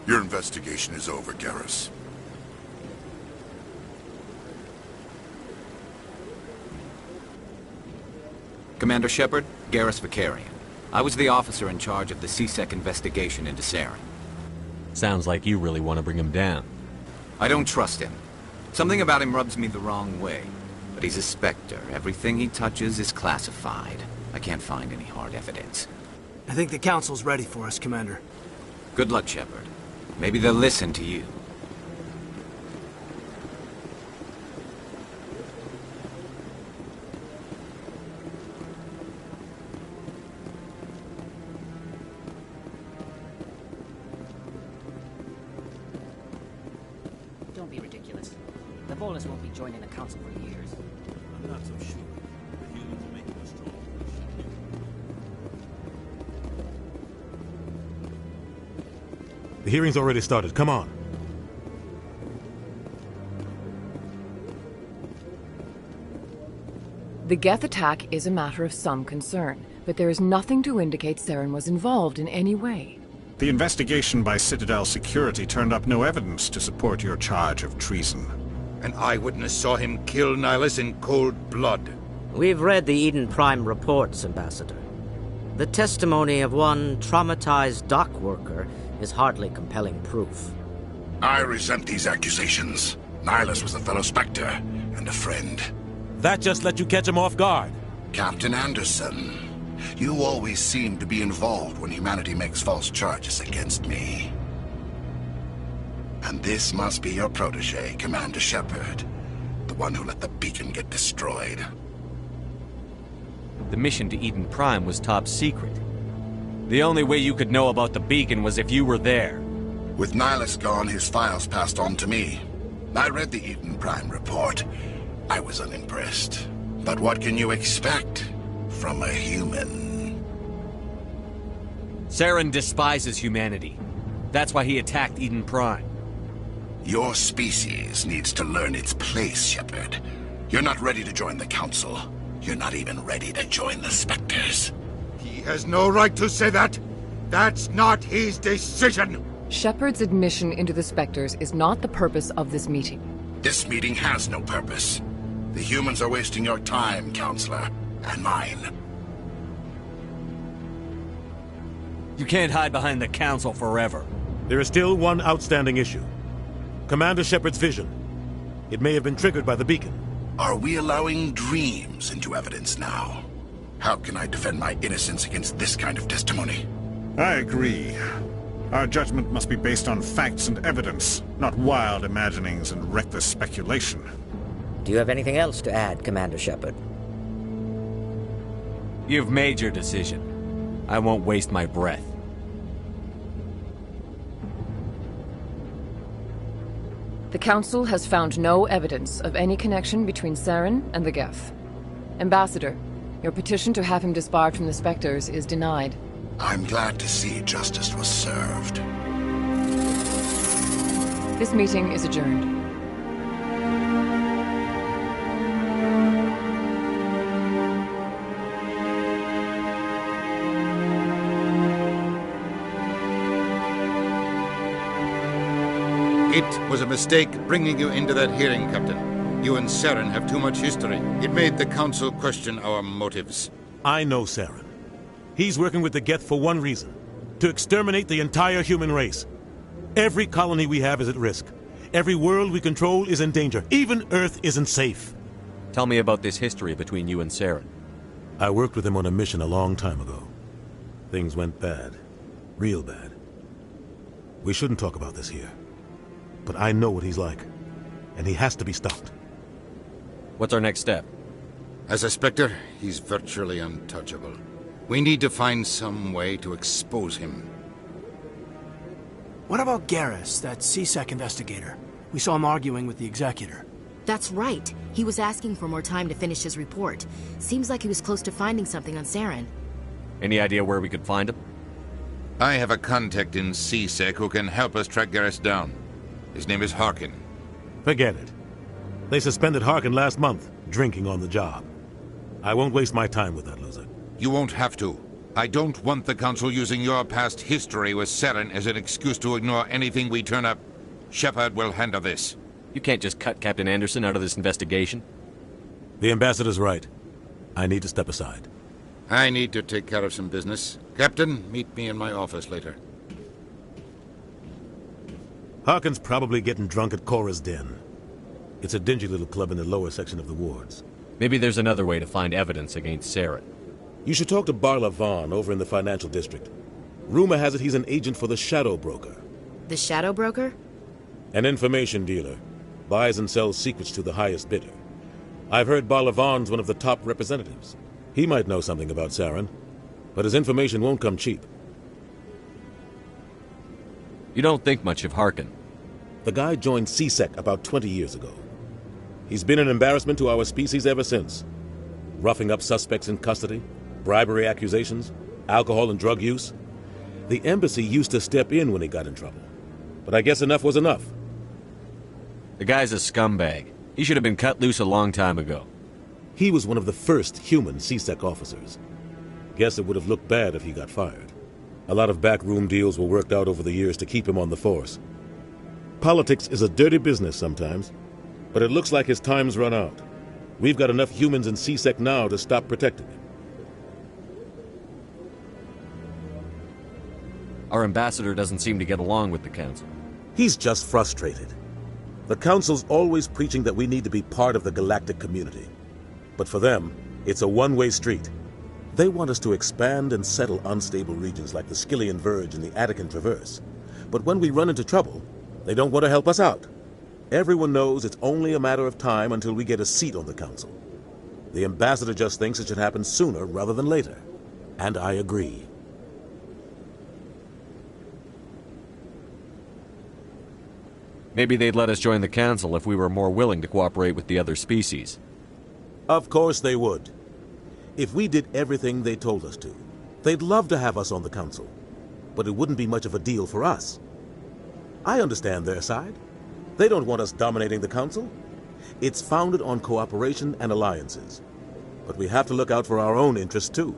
Your investigation is over, Garrus. Commander Shepard, Garrus Vakarian. I was the officer in charge of the C-Sec investigation into Saren. Sounds like you really want to bring him down. I don't trust him. Something about him rubs me the wrong way. But he's a Spectre. Everything he touches is classified. I can't find any hard evidence. I think the council's ready for us, Commander. Good luck, Shepard. Maybe they'll listen to you. Don't be ridiculous. The Volus won't be joining the council for years. I'm not so sure. The humans are making us strong. The hearing's already started. Come on. The Geth attack is a matter of some concern, but there is nothing to indicate Saren was involved in any way. The investigation by Citadel Security turned up no evidence to support your charge of treason. An eyewitness saw him kill Nihilus in cold blood. We've read the Eden Prime reports, Ambassador. The testimony of one traumatized dock worker is hardly compelling proof. I resent these accusations. Nihilus was a fellow Spectre and a friend. That just let you catch him off guard. Captain Anderson, You always seem to be involved when humanity makes false charges against me. And this must be your protege, Commander Shepard. The one who let the beacon get destroyed. The mission to Eden Prime was top secret. The only way you could know about the beacon was if you were there. With Nihilus gone, his files passed on to me. I read the Eden Prime report. I was unimpressed. But what can you expect from a human? Saren despises humanity. That's why he attacked Eden Prime. Your species needs to learn its place, Shepard. You're not ready to join the Council. You're not even ready to join the Spectres. He has no right to say that. That's not his decision. Shepard's admission into the Spectres is not the purpose of this meeting. This meeting has no purpose. The humans are wasting your time, Counselor, and mine. You can't hide behind the Council forever. There is still one outstanding issue. Commander Shepard's vision. It may have been triggered by the beacon. Are we allowing dreams into evidence now? How can I defend my innocence against this kind of testimony? I agree. Our judgment must be based on facts and evidence, not wild imaginings and reckless speculation. Do you have anything else to add, Commander Shepard? You've made your decision. I won't waste my breath. The Council has found no evidence of any connection between Saren and the Geth. Ambassador, your petition to have him disbarred from the Spectres is denied. I'm glad to see justice was served. This meeting is adjourned. It was a mistake bringing you into that hearing, Captain. You and Saren have too much history. It made the Council question our motives. I know Saren. He's working with the Geth for one reason. To exterminate the entire human race. Every colony we have is at risk. Every world we control is in danger. Even Earth isn't safe. Tell me about this history between you and Saren. I worked with him on a mission a long time ago. Things went bad. Real bad. We shouldn't talk about this here. But I know what he's like. And he has to be stopped. What's our next step? As a Spectre, he's virtually untouchable. We need to find some way to expose him. What about Garrus, that C-Sec investigator? We saw him arguing with the Executor. That's right. He was asking for more time to finish his report. Seems like he was close to finding something on Saren. Any idea where we could find him? I have a contact in C-Sec who can help us track Garrus down. His name is Harkin. Forget it. They suspended Harkin last month, drinking on the job. I won't waste my time with that loser. You won't have to. I don't want the Council using your past history with Saren as an excuse to ignore anything we turn up. Shepard will handle this. You can't just cut Captain Anderson out of this investigation. The Ambassador's right. I need to step aside. I need to take care of some business. Captain, meet me in my office later. Harkin's probably getting drunk at Cora's Den. It's a dingy little club in the lower section of the wards. Maybe there's another way to find evidence against Saren. You should talk to Barla Vaughn over in the financial district. Rumor has it he's an agent for the Shadow Broker. The Shadow Broker? An information dealer. Buys and sells secrets to the highest bidder. I've heard Barla Vaughn's one of the top representatives. He might know something about Saren, but his information won't come cheap. You don't think much of Harkin. The guy joined C-Sec about 20 years ago. He's been an embarrassment to our species ever since. Roughing up suspects in custody, bribery accusations, alcohol and drug use. The embassy used to step in when he got in trouble. But I guess enough was enough. The guy's a scumbag. He should have been cut loose a long time ago. He was one of the first human C-Sec officers. Guess it would have looked bad if he got fired. A lot of backroom deals were worked out over the years to keep him on the force. Politics is a dirty business sometimes, but it looks like his time's run out. We've got enough humans in C-Sec now to stop protecting him. Our ambassador doesn't seem to get along with the Council. He's just frustrated. The Council's always preaching that we need to be part of the galactic community. But for them, it's a one-way street. They want us to expand and settle unstable regions like the Skillian Verge and the Attican Traverse. But when we run into trouble, they don't want to help us out. Everyone knows it's only a matter of time until we get a seat on the council. The ambassador just thinks it should happen sooner rather than later. And I agree. Maybe they'd let us join the council if we were more willing to cooperate with the other species. Of course they would. If we did everything they told us to, they'd love to have us on the council. But it wouldn't be much of a deal for us. I understand their side. They don't want us dominating the council. It's founded on cooperation and alliances. But we have to look out for our own interests too.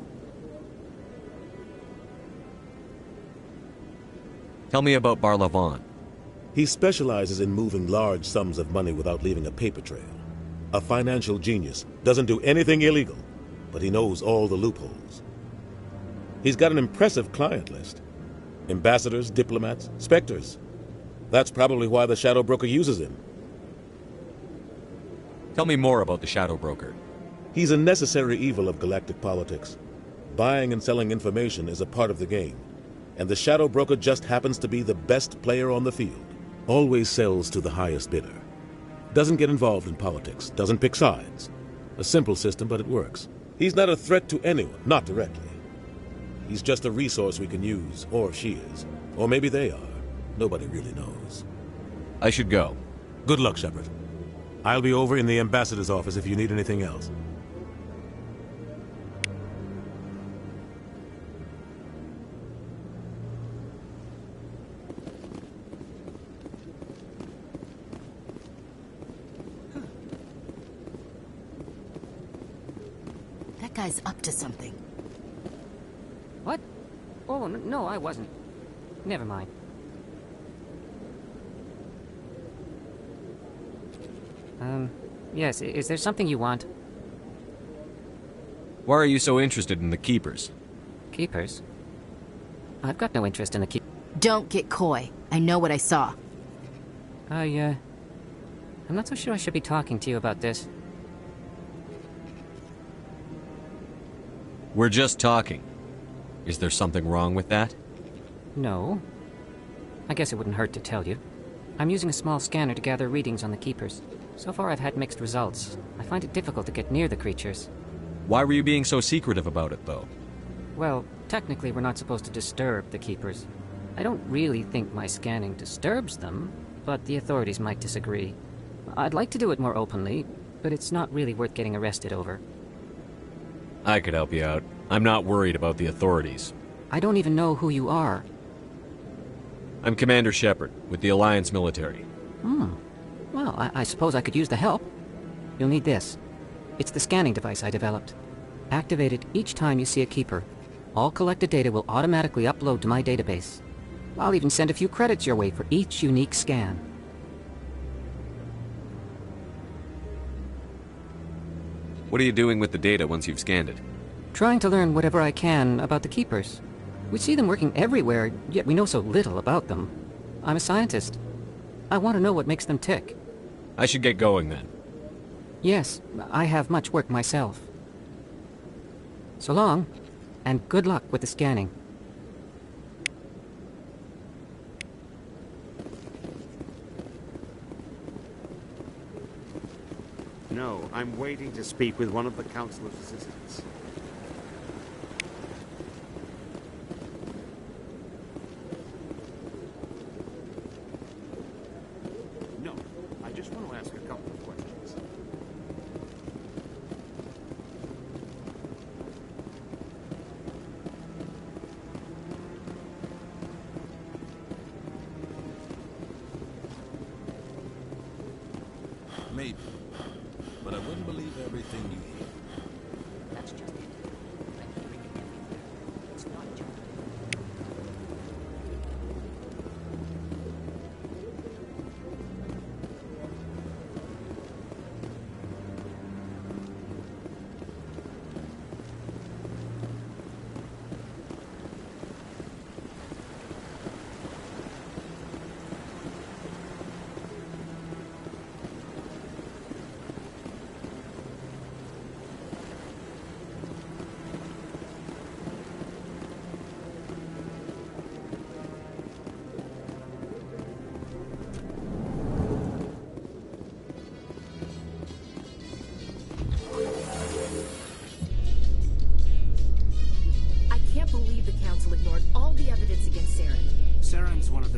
Tell me about Barlavon. He specializes in moving large sums of money without leaving a paper trail. A financial genius, doesn't do anything illegal, but he knows all the loopholes. He's got an impressive client list. Ambassadors, diplomats, specters. That's probably why the Shadow Broker uses him. Tell me more about the Shadow Broker. He's a necessary evil of galactic politics. Buying and selling information is a part of the game, and the Shadow Broker just happens to be the best player on the field. Always sells to the highest bidder. Doesn't get involved in politics, doesn't pick sides. A simple system, but it works. He's not a threat to anyone, not directly. He's just a resource we can use, or she is. Or maybe they are. Nobody really knows. I should go. Good luck, Shepard. I'll be over in the ambassador's office if you need anything else. That guy's up to something. What? Oh, no, I wasn't. Never mind. Yes, is there something you want? Why are you so interested in the Keepers? Keepers? I've got no interest in the Keepers. Don't get coy. I know what I saw. I'm not so sure I should be talking to you about this. We're just talking. Is there something wrong with that? No. I guess it wouldn't hurt to tell you. I'm using a small scanner to gather readings on the Keepers. So far I've had mixed results. I find it difficult to get near the creatures. Why were you being so secretive about it, though? Well, technically we're not supposed to disturb the Keepers. I don't really think my scanning disturbs them, but the authorities might disagree. I'd like to do it more openly, but it's not really worth getting arrested over. I could help you out. I'm not worried about the authorities. I don't even know who you are. I'm Commander Shepard, with the Alliance military. Well, I suppose I could use the help. You'll need this. It's the scanning device I developed. Activate it each time you see a Keeper. All collected data will automatically upload to my database. I'll even send a few credits your way for each unique scan. What are you doing with the data once you've scanned it? Trying to learn whatever I can about the Keepers. We see them working everywhere, yet we know so little about them. I'm a scientist. I want to know what makes them tick. I should get going then. Yes, I have much work myself. So long, and good luck with the scanning. No, I'm waiting to speak with one of the Councilor's assistants. No, I just want to ask a couple of questions. Maybe. But I wouldn't believe everything you hear. That's just it. I'm hearing everything. It's not just...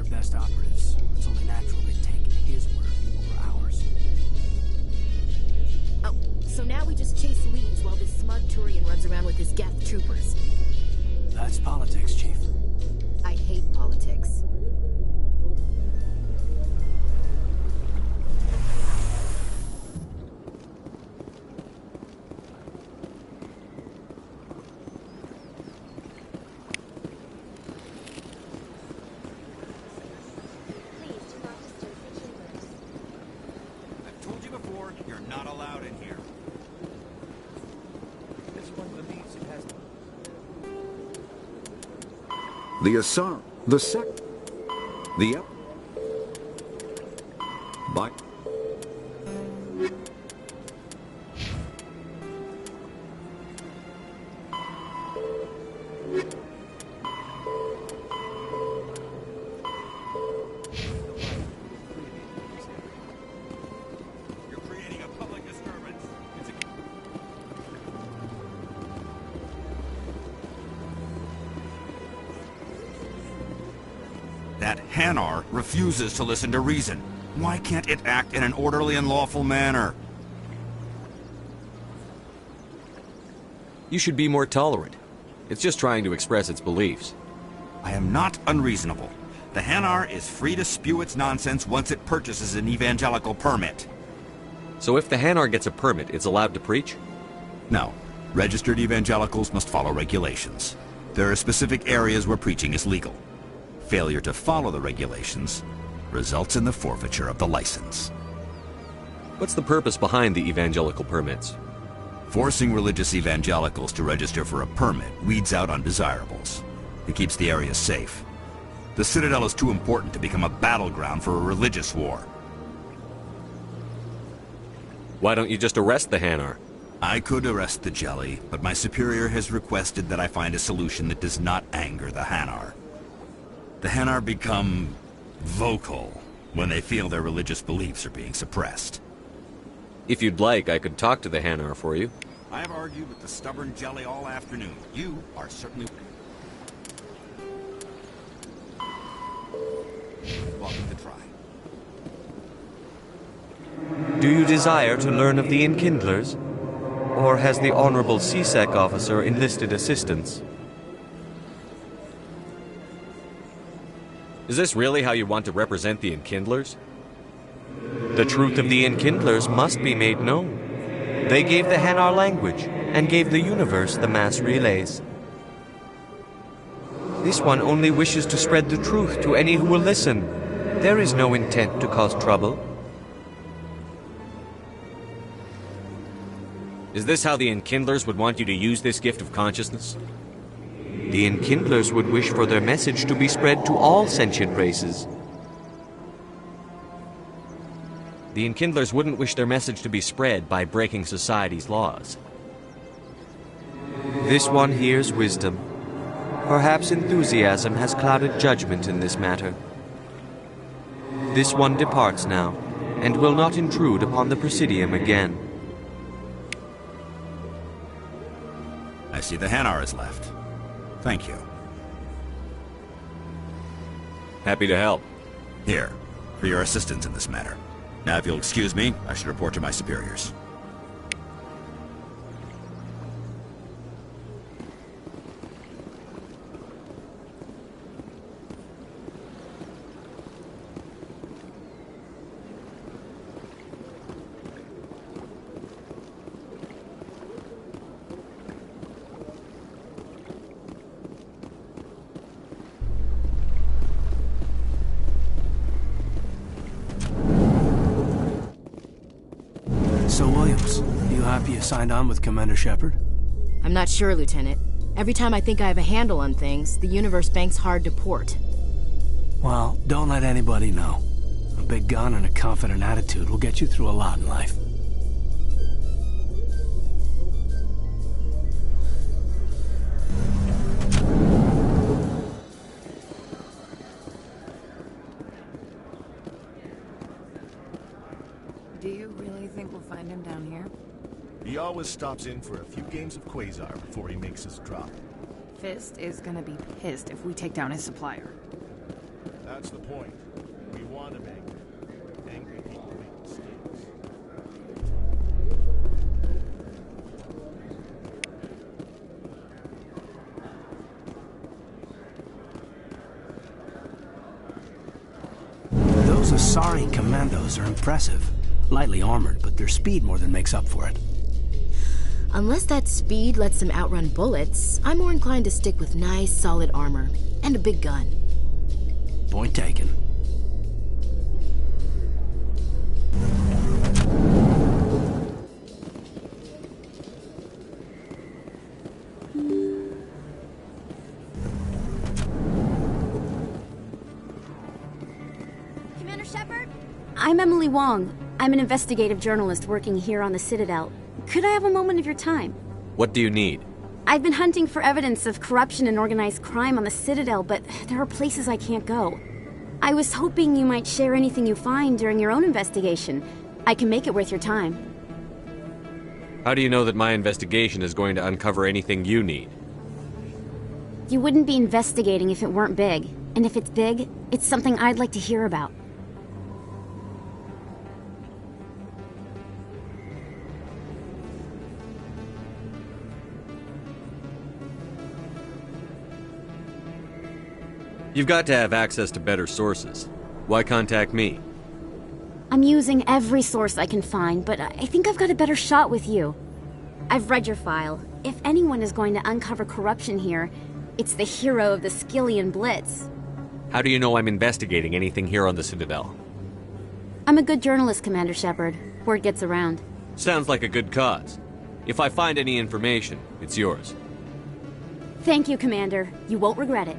best operatives. It's only natural they take his word over ours. Oh, so now we just chase leads while this smug Turian runs around with his Geth troopers. That's politics, Chief. I hate politics. You're not allowed in here. This one believes it has... The Asar, the sec, the by. That Hanar refuses to listen to reason. Why can't it act in an orderly and lawful manner? You should be more tolerant. It's just trying to express its beliefs. I am not unreasonable. The Hanar is free to spew its nonsense once it purchases an evangelical permit. So if the Hanar gets a permit, it's allowed to preach? No. Registered evangelicals must follow regulations. There are specific areas where preaching is legal. Failure to follow the regulations results in the forfeiture of the license. What's the purpose behind the evangelical permits? Forcing religious evangelicals to register for a permit weeds out undesirables. It keeps the area safe. The Citadel is too important to become a battleground for a religious war. Why don't you just arrest the Hanar? I could arrest the Jelly, but my superior has requested that I find a solution that does not anger the Hanar. The Hanar become vocal when they feel their religious beliefs are being suppressed. If you'd like, I could talk to the Hanar for you. I have argued with the stubborn Jelly all afternoon. You are certainly welcome to try. Do you desire to learn of the Enkindlers? Or has the Honorable C-Sec officer enlisted assistance? Is this really how you want to represent the Enkindlers? The truth of the Enkindlers must be made known. They gave the Hanar language, and gave the universe the mass relays. This one only wishes to spread the truth to any who will listen. There is no intent to cause trouble. Is this how the Enkindlers would want you to use this gift of consciousness? The Enkindlers would wish for their message to be spread to all sentient races. The Enkindlers wouldn't wish their message to be spread by breaking society's laws. This one hears wisdom. Perhaps enthusiasm has clouded judgment in this matter. This one departs now, and will not intrude upon the Presidium again. I see the Hanar is left. Thank you. Happy to help. Here, for your assistance in this matter. Now, if you'll excuse me, I should report to my superiors. So, Williams, you happy you signed on with Commander Shepard? I'm not sure, Lieutenant. Every time I think I have a handle on things, the universe bank's hard to port. Well, don't let anybody know. A big gun and a confident attitude will get you through a lot in life. Do you really think we'll find him down here? He always stops in for a few games of Quasar before he makes his drop. Fist is gonna be pissed if we take down his supplier. That's the point. We want him angry. Angry people make mistakes. Those Asari commandos are impressive. Lightly armored, but their speed more than makes up for it. Unless that speed lets them outrun bullets, I'm more inclined to stick with nice, solid armor. And a big gun. Point taken. Commander Shepard? I'm Emily Wong. I'm an investigative journalist working here on the Citadel. Could I have a moment of your time? What do you need? I've been hunting for evidence of corruption and organized crime on the Citadel, but there are places I can't go. I was hoping you might share anything you find during your own investigation. I can make it worth your time. How do you know that my investigation is going to uncover anything you need? You wouldn't be investigating if it weren't big. And if it's big, it's something I'd like to hear about. You've got to have access to better sources. Why contact me? I'm using every source I can find, but I think I've got a better shot with you. I've read your file. If anyone is going to uncover corruption here, it's the hero of the Skillian Blitz. How do you know I'm investigating anything here on the Citadel? I'm a good journalist, Commander Shepard. Word gets around. Sounds like a good cause. If I find any information, it's yours. Thank you, Commander. You won't regret it.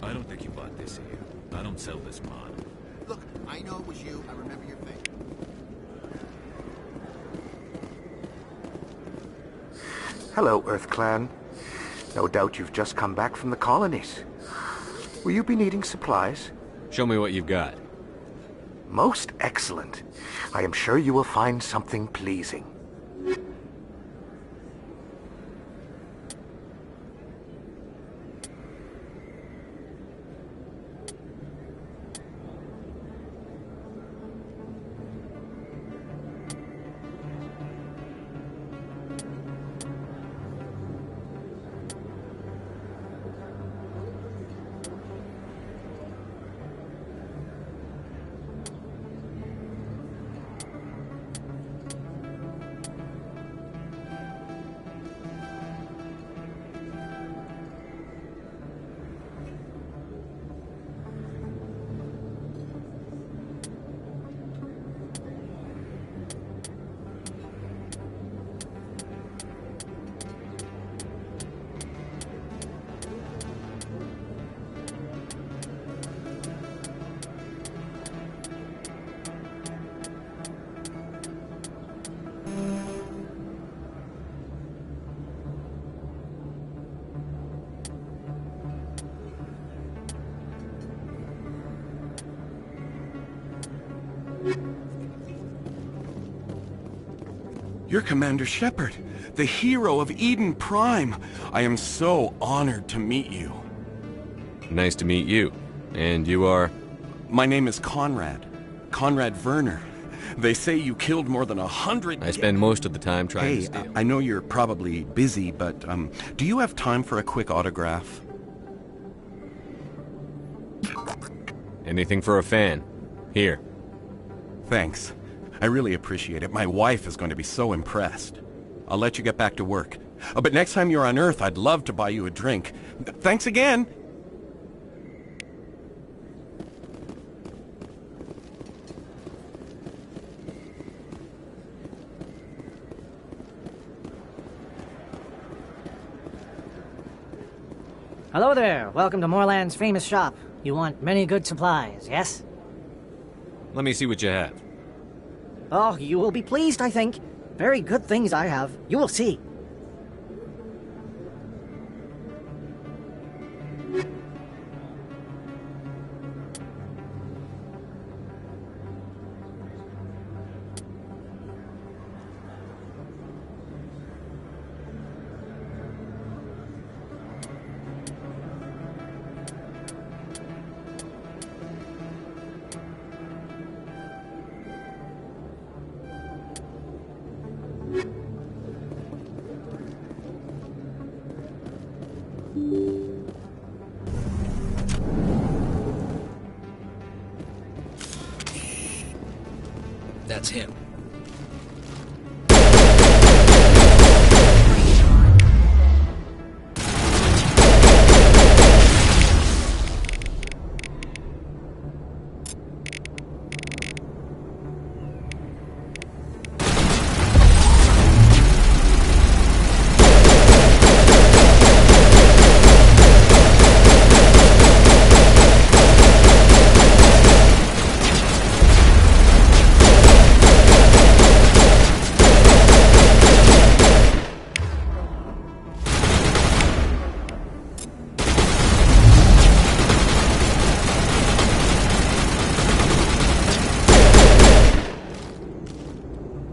I don't think you bought this here. I don't sell this mod. Look, I know it was you. I remember your face. Hello, Earth Clan. No doubt you've just come back from the colonies. Will you be needing supplies? Show me what you've got. Most excellent. I am sure you will find something pleasing. You're Commander Shepard, the hero of Eden Prime. I am so honored to meet you. Nice to meet you. And you are? My name is Conrad. Conrad Werner. They say you killed more than 100... I spend most of the time trying to Hey, steal. I know you're probably busy, but do you have time for a quick autograph? Anything for a fan. Here. Thanks. I really appreciate it. My wife is going to be so impressed. I'll let you get back to work. But next time you're on Earth, I'd love to buy you a drink. Thanks again! Hello there. Welcome to Moorland's famous shop. You want many good supplies, yes? Let me see what you have. Oh, you will be pleased, I think. Very good things I have. You will see. That's him.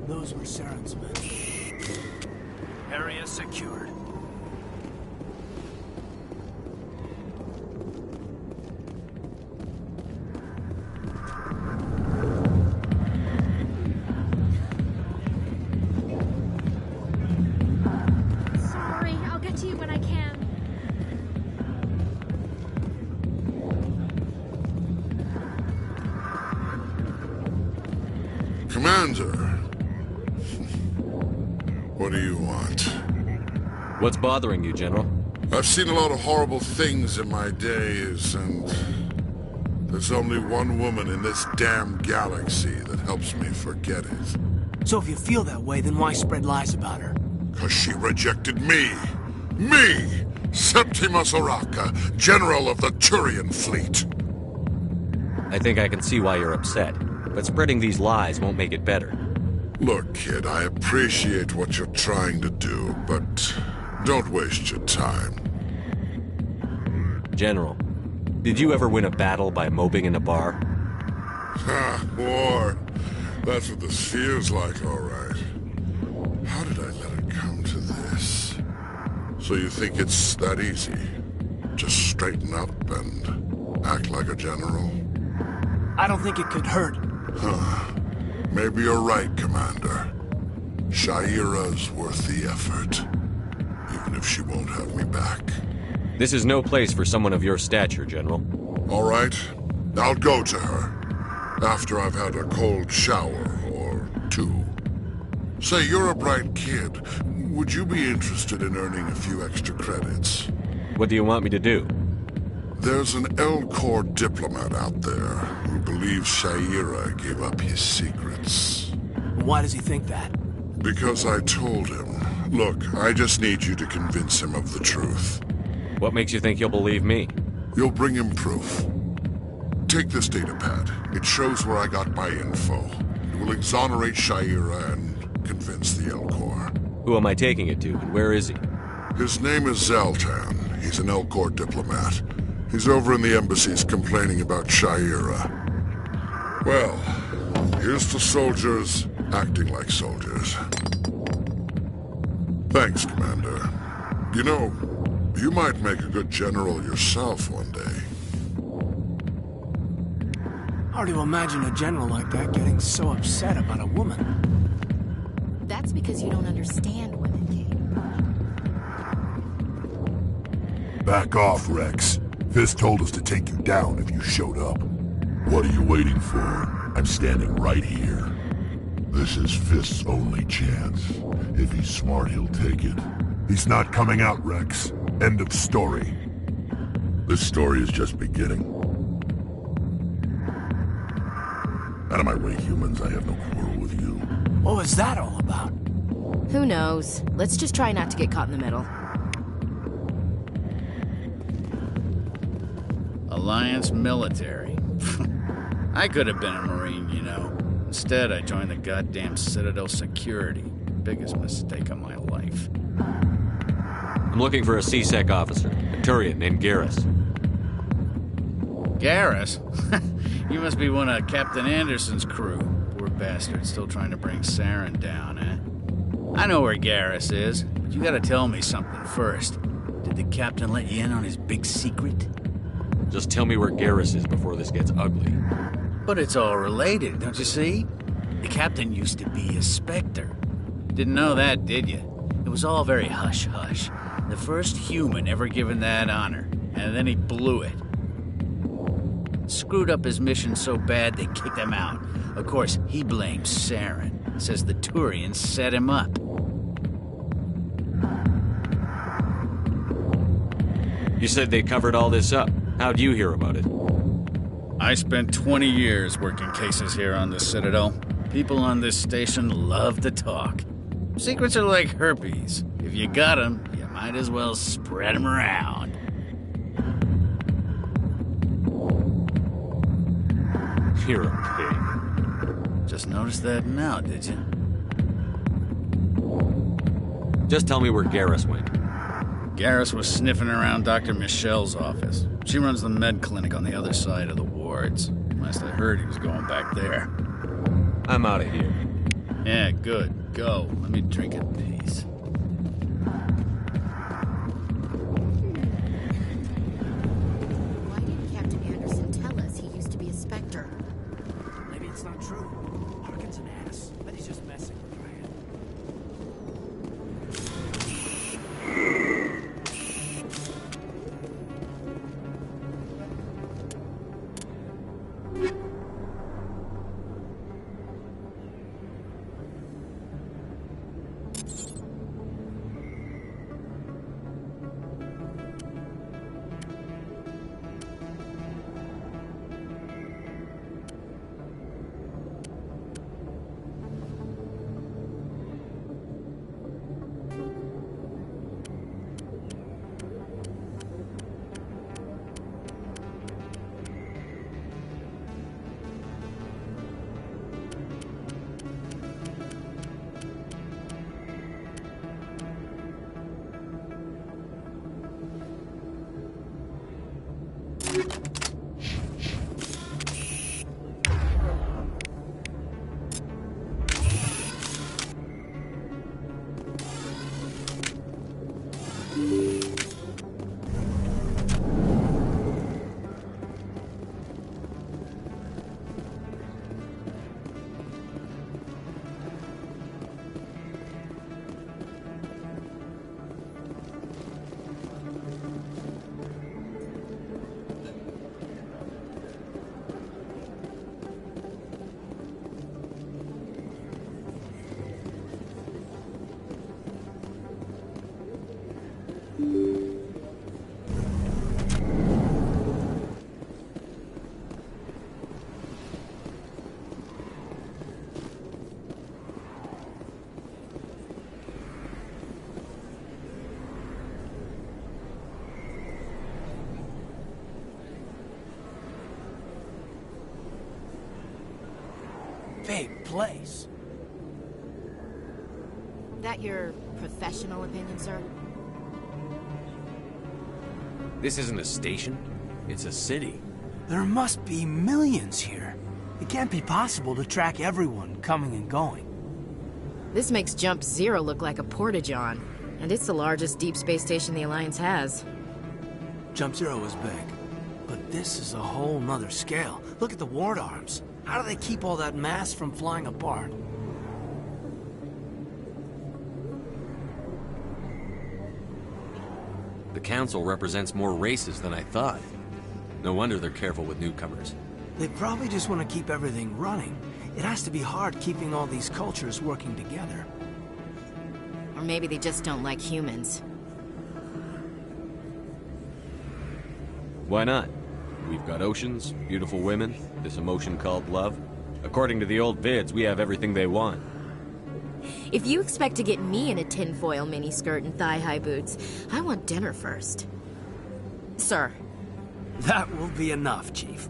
Those were Saren's men. Area secured. Sorry, I'll get to you when I can. Commander. What do you want? What's bothering you, General? I've seen a lot of horrible things in my days, and there's only one woman in this damn galaxy that helps me forget it. So if you feel that way, then why spread lies about her? 'Cause she rejected me! Me! Septimus Oraka, General of the Turian Fleet! I think I can see why you're upset, but spreading these lies won't make it better. Look, kid, I appreciate what you're trying to do, but don't waste your time. General, did you ever win a battle by moping in a bar? Ha, war. That's what this feels like, all right. How did I let it come to this? So you think it's that easy? Just straighten up and act like a general? I don't think it could hurt. Huh. Maybe you're right, Commander. Sha'ira's worth the effort. Even if she won't have me back. This is no place for someone of your stature, General. All right. I'll go to her. After I've had a cold shower or two. Say, you're a bright kid. Would you be interested in earning a few extra credits? What do you want me to do? There's an Elcor diplomat out there who believes Sha'ira gave up his secrets. Why does he think that? Because I told him. Look, I just need you to convince him of the truth. What makes you think he'll believe me? You'll bring him proof. Take this datapad. It shows where I got my info. It will exonerate Sha'ira and convince the Elcor. Who am I taking it to, and where is he? His name is Zaltan. He's an Elcor diplomat. He's over in the embassies complaining about Sha'ira. Well, here's to soldiers acting like soldiers. Thanks, Commander. You know, you might make a good general yourself one day. Hard to imagine a general like that getting so upset about a woman. That's because you don't understand women, Kate. Back off, Rex. Fisk told us to take you down if you showed up. What are you waiting for? I'm standing right here. This is Fisk's only chance. If he's smart, he'll take it. He's not coming out, Rex. End of story. This story is just beginning. Out of my way, humans. I have no quarrel with you. What was that all about? Who knows? Let's just try not to get caught in the middle. Alliance military. I could have been a Marine, you know. Instead, I joined the goddamn Citadel Security. Biggest mistake of my life. I'm looking for a C-Sec officer, a Turian named Garrus. Garrus? You must be one of Captain Anderson's crew. Poor bastard, still trying to bring Saren down, eh? I know where Garrus is, but you gotta tell me something first. Did the captain let you in on his big secret? Just tell me where Garrus is before this gets ugly. But it's all related, don't you see? The captain used to be a Spectre. Didn't know that, did you? It was all very hush-hush. The first human ever given that honor, and then he blew it. Screwed up his mission so bad they kicked him out. Of course, he blames Saren. Says the Turians set him up. You said they covered all this up. How'd you hear about it? I spent 20 years working cases here on the Citadel. People on this station love to talk. Secrets are like herpes. If you got them, you might as well spread them around. You're a pig. Just noticed that now, did you? Just tell me where Garrus went. Garrus was sniffing around Dr. Michelle's office. She runs the med clinic on the other side of the wards. Last I heard, he was going back there. I'm out of here. Yeah, good. Go. Let me drink in peace. Why didn't Captain Anderson tell us he used to be a Spectre? Maybe it's not true. Harkin's an ass. But he's just messing with Ryan. Big place. That your professional opinion, sir? This isn't a station. It's a city. There must be millions here. It can't be possible to track everyone coming and going. This makes Jump Zero look like a porta-john, and it's the largest deep space station the Alliance has. Jump Zero is big, but this is a whole nother scale. Look at the ward arms. How do they keep all that mass from flying apart? The Council represents more races than I thought. No wonder they're careful with newcomers. They probably just want to keep everything running. It has to be hard keeping all these cultures working together. Or maybe they just don't like humans. Why not? We've got oceans, beautiful women, this emotion called love. According to the old vids, we have everything they want. If you expect to get me in a tinfoil miniskirt and thigh-high boots, I want dinner first. Sir. That will be enough, Chief.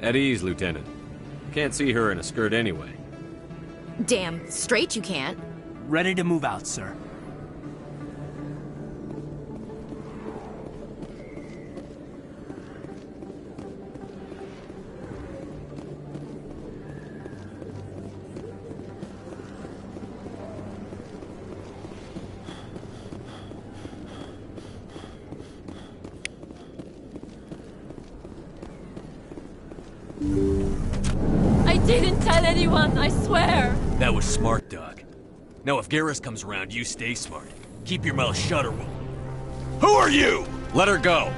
At ease, Lieutenant. Can't see her in a skirt anyway. Damn straight you can't. Ready to move out, sir. I didn't tell anyone, I swear! That was smart, Doc. Now if Garrus comes around, you stay smart. Keep your mouth shut or we'll... Who are you? Let her go!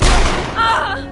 Ah!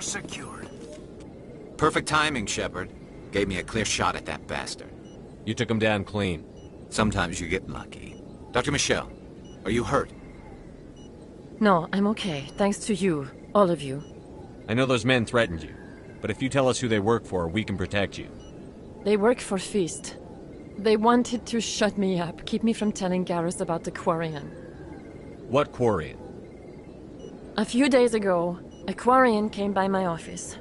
secured. Perfect timing, Shepard. Gave me a clear shot at that bastard. You took him down clean. Sometimes you get lucky. Dr. Michelle, are you hurt? No, I'm okay. Thanks to you. All of you. I know those men threatened you, but if you tell us who they work for, we can protect you. They work for Feast. They wanted to shut me up, keep me from telling Garrus about the Quarian. What Quarian? A few days ago, a Quarian came by my office.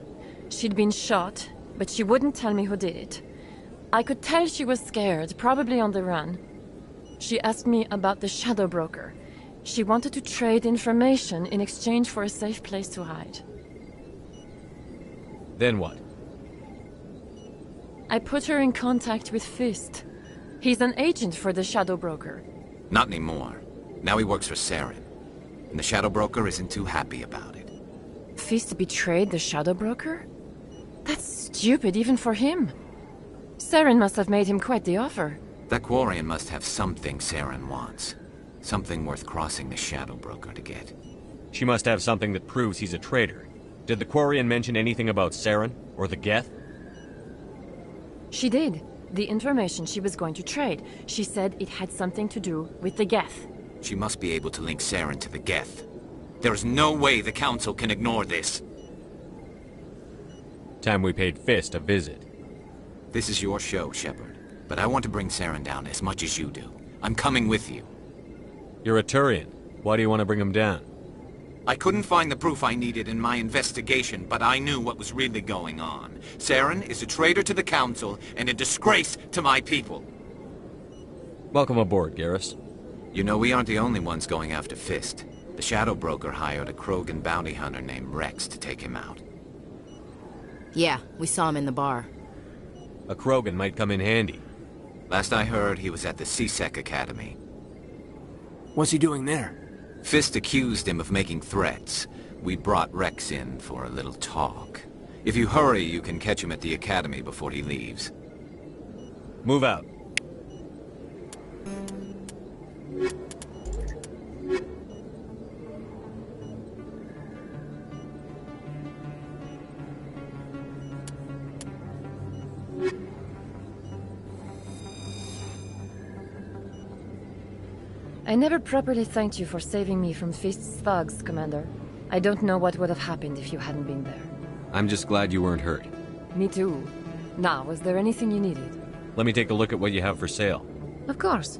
She'd been shot, but she wouldn't tell me who did it. I could tell she was scared, probably on the run. She asked me about the Shadow Broker. She wanted to trade information in exchange for a safe place to hide. Then what? I put her in contact with Fist. He's an agent for the Shadow Broker. Not anymore. Now he works for Saren. And the Shadow Broker isn't too happy about it. Fist betrayed the Shadow Broker? That's stupid even for him. Saren must have made him quite the offer. That Quarian must have something Saren wants. Something worth crossing the Shadow Broker to get. She must have something that proves he's a traitor. Did the Quarian mention anything about Saren or the Geth? She did. The information she was going to trade. She said it had something to do with the Geth. She must be able to link Saren to the Geth. There is no way the Council can ignore this. Time we paid Fist a visit. This is your show, Shepard. But I want to bring Saren down as much as you do. I'm coming with you. You're a Turian. Why do you want to bring him down? I couldn't find the proof I needed in my investigation, but I knew what was really going on. Saren is a traitor to the Council and a disgrace to my people. Welcome aboard, Garrus. You know, we aren't the only ones going after Fist. The Shadow Broker hired a Krogan bounty hunter named Rex to take him out. Yeah, we saw him in the bar. A Krogan might come in handy. Last I heard, he was at the C-Sec Academy. What's he doing there? Fist accused him of making threats. We brought Rex in for a little talk. If you hurry, you can catch him at the Academy before he leaves. Move out. I never properly thanked you for saving me from Fist's thugs, Commander. I don't know what would have happened if you hadn't been there. I'm just glad you weren't hurt. Me too. Now, was there anything you needed? Let me take a look at what you have for sale. Of course.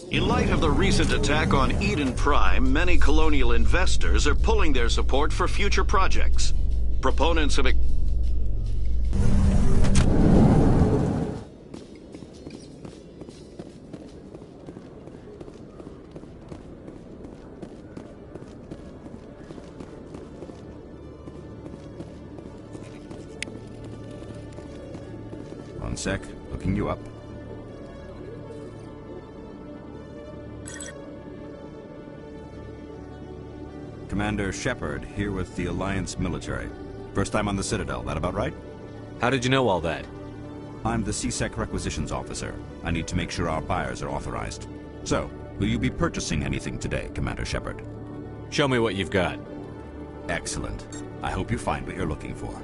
In light of the recent attack on Eden Prime, many colonial investors are pulling their support for future projects. Proponents of One sec, looking you up. Commander Shepard, here with the Alliance military. First time on the Citadel, that about right? How did you know all that? I'm the C-Sec Requisitions Officer. I need to make sure our buyers are authorized. So, will you be purchasing anything today, Commander Shepard? Show me what you've got. Excellent. I hope you find what you're looking for.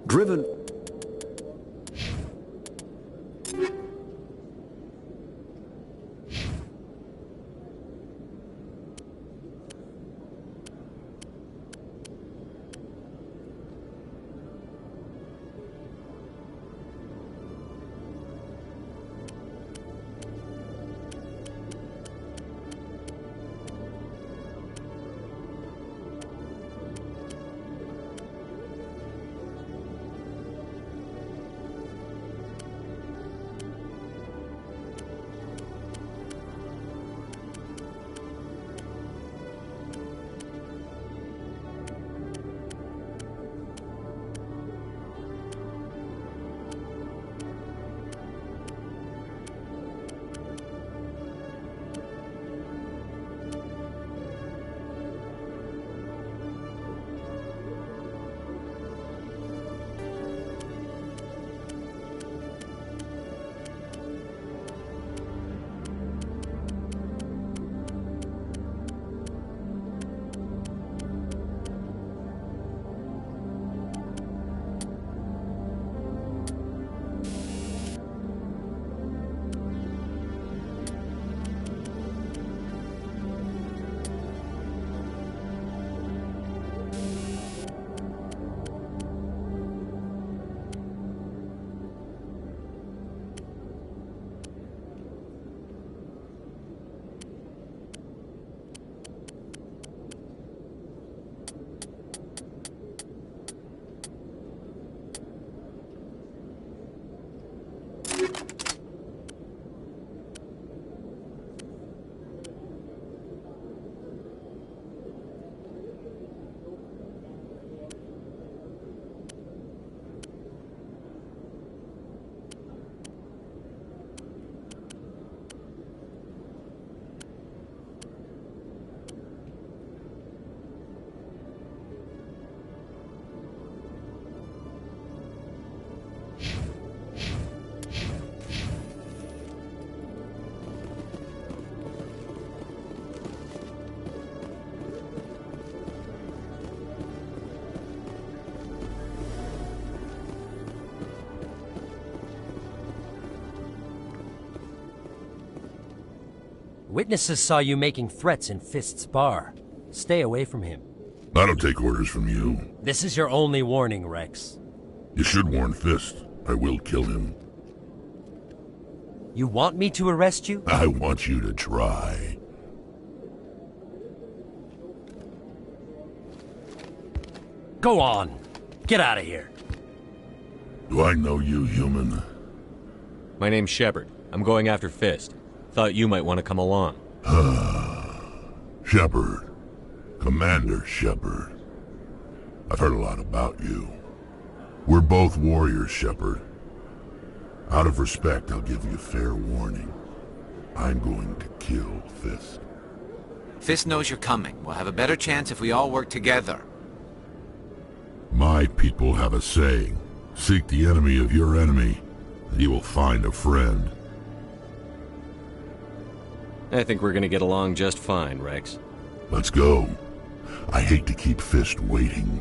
Driven... Witnesses saw you making threats in Fist's bar. Stay away from him. I don't take orders from you. This is your only warning, Rex. You should warn Fist. I will kill him. You want me to arrest you? I want you to try. Go on. Get out of here. Do I know you, human? My name's Shepard. I'm going after Fist. Thought you might want to come along. Shepard. Commander Shepard. I've heard a lot about you. We're both warriors, Shepard. Out of respect, I'll give you fair warning. I'm going to kill Fist. Fist knows you're coming. We'll have a better chance if we all work together. My people have a saying. Seek the enemy of your enemy, and you will find a friend. I think we're gonna get along just fine, Rex. Let's go. I hate to keep Fist waiting.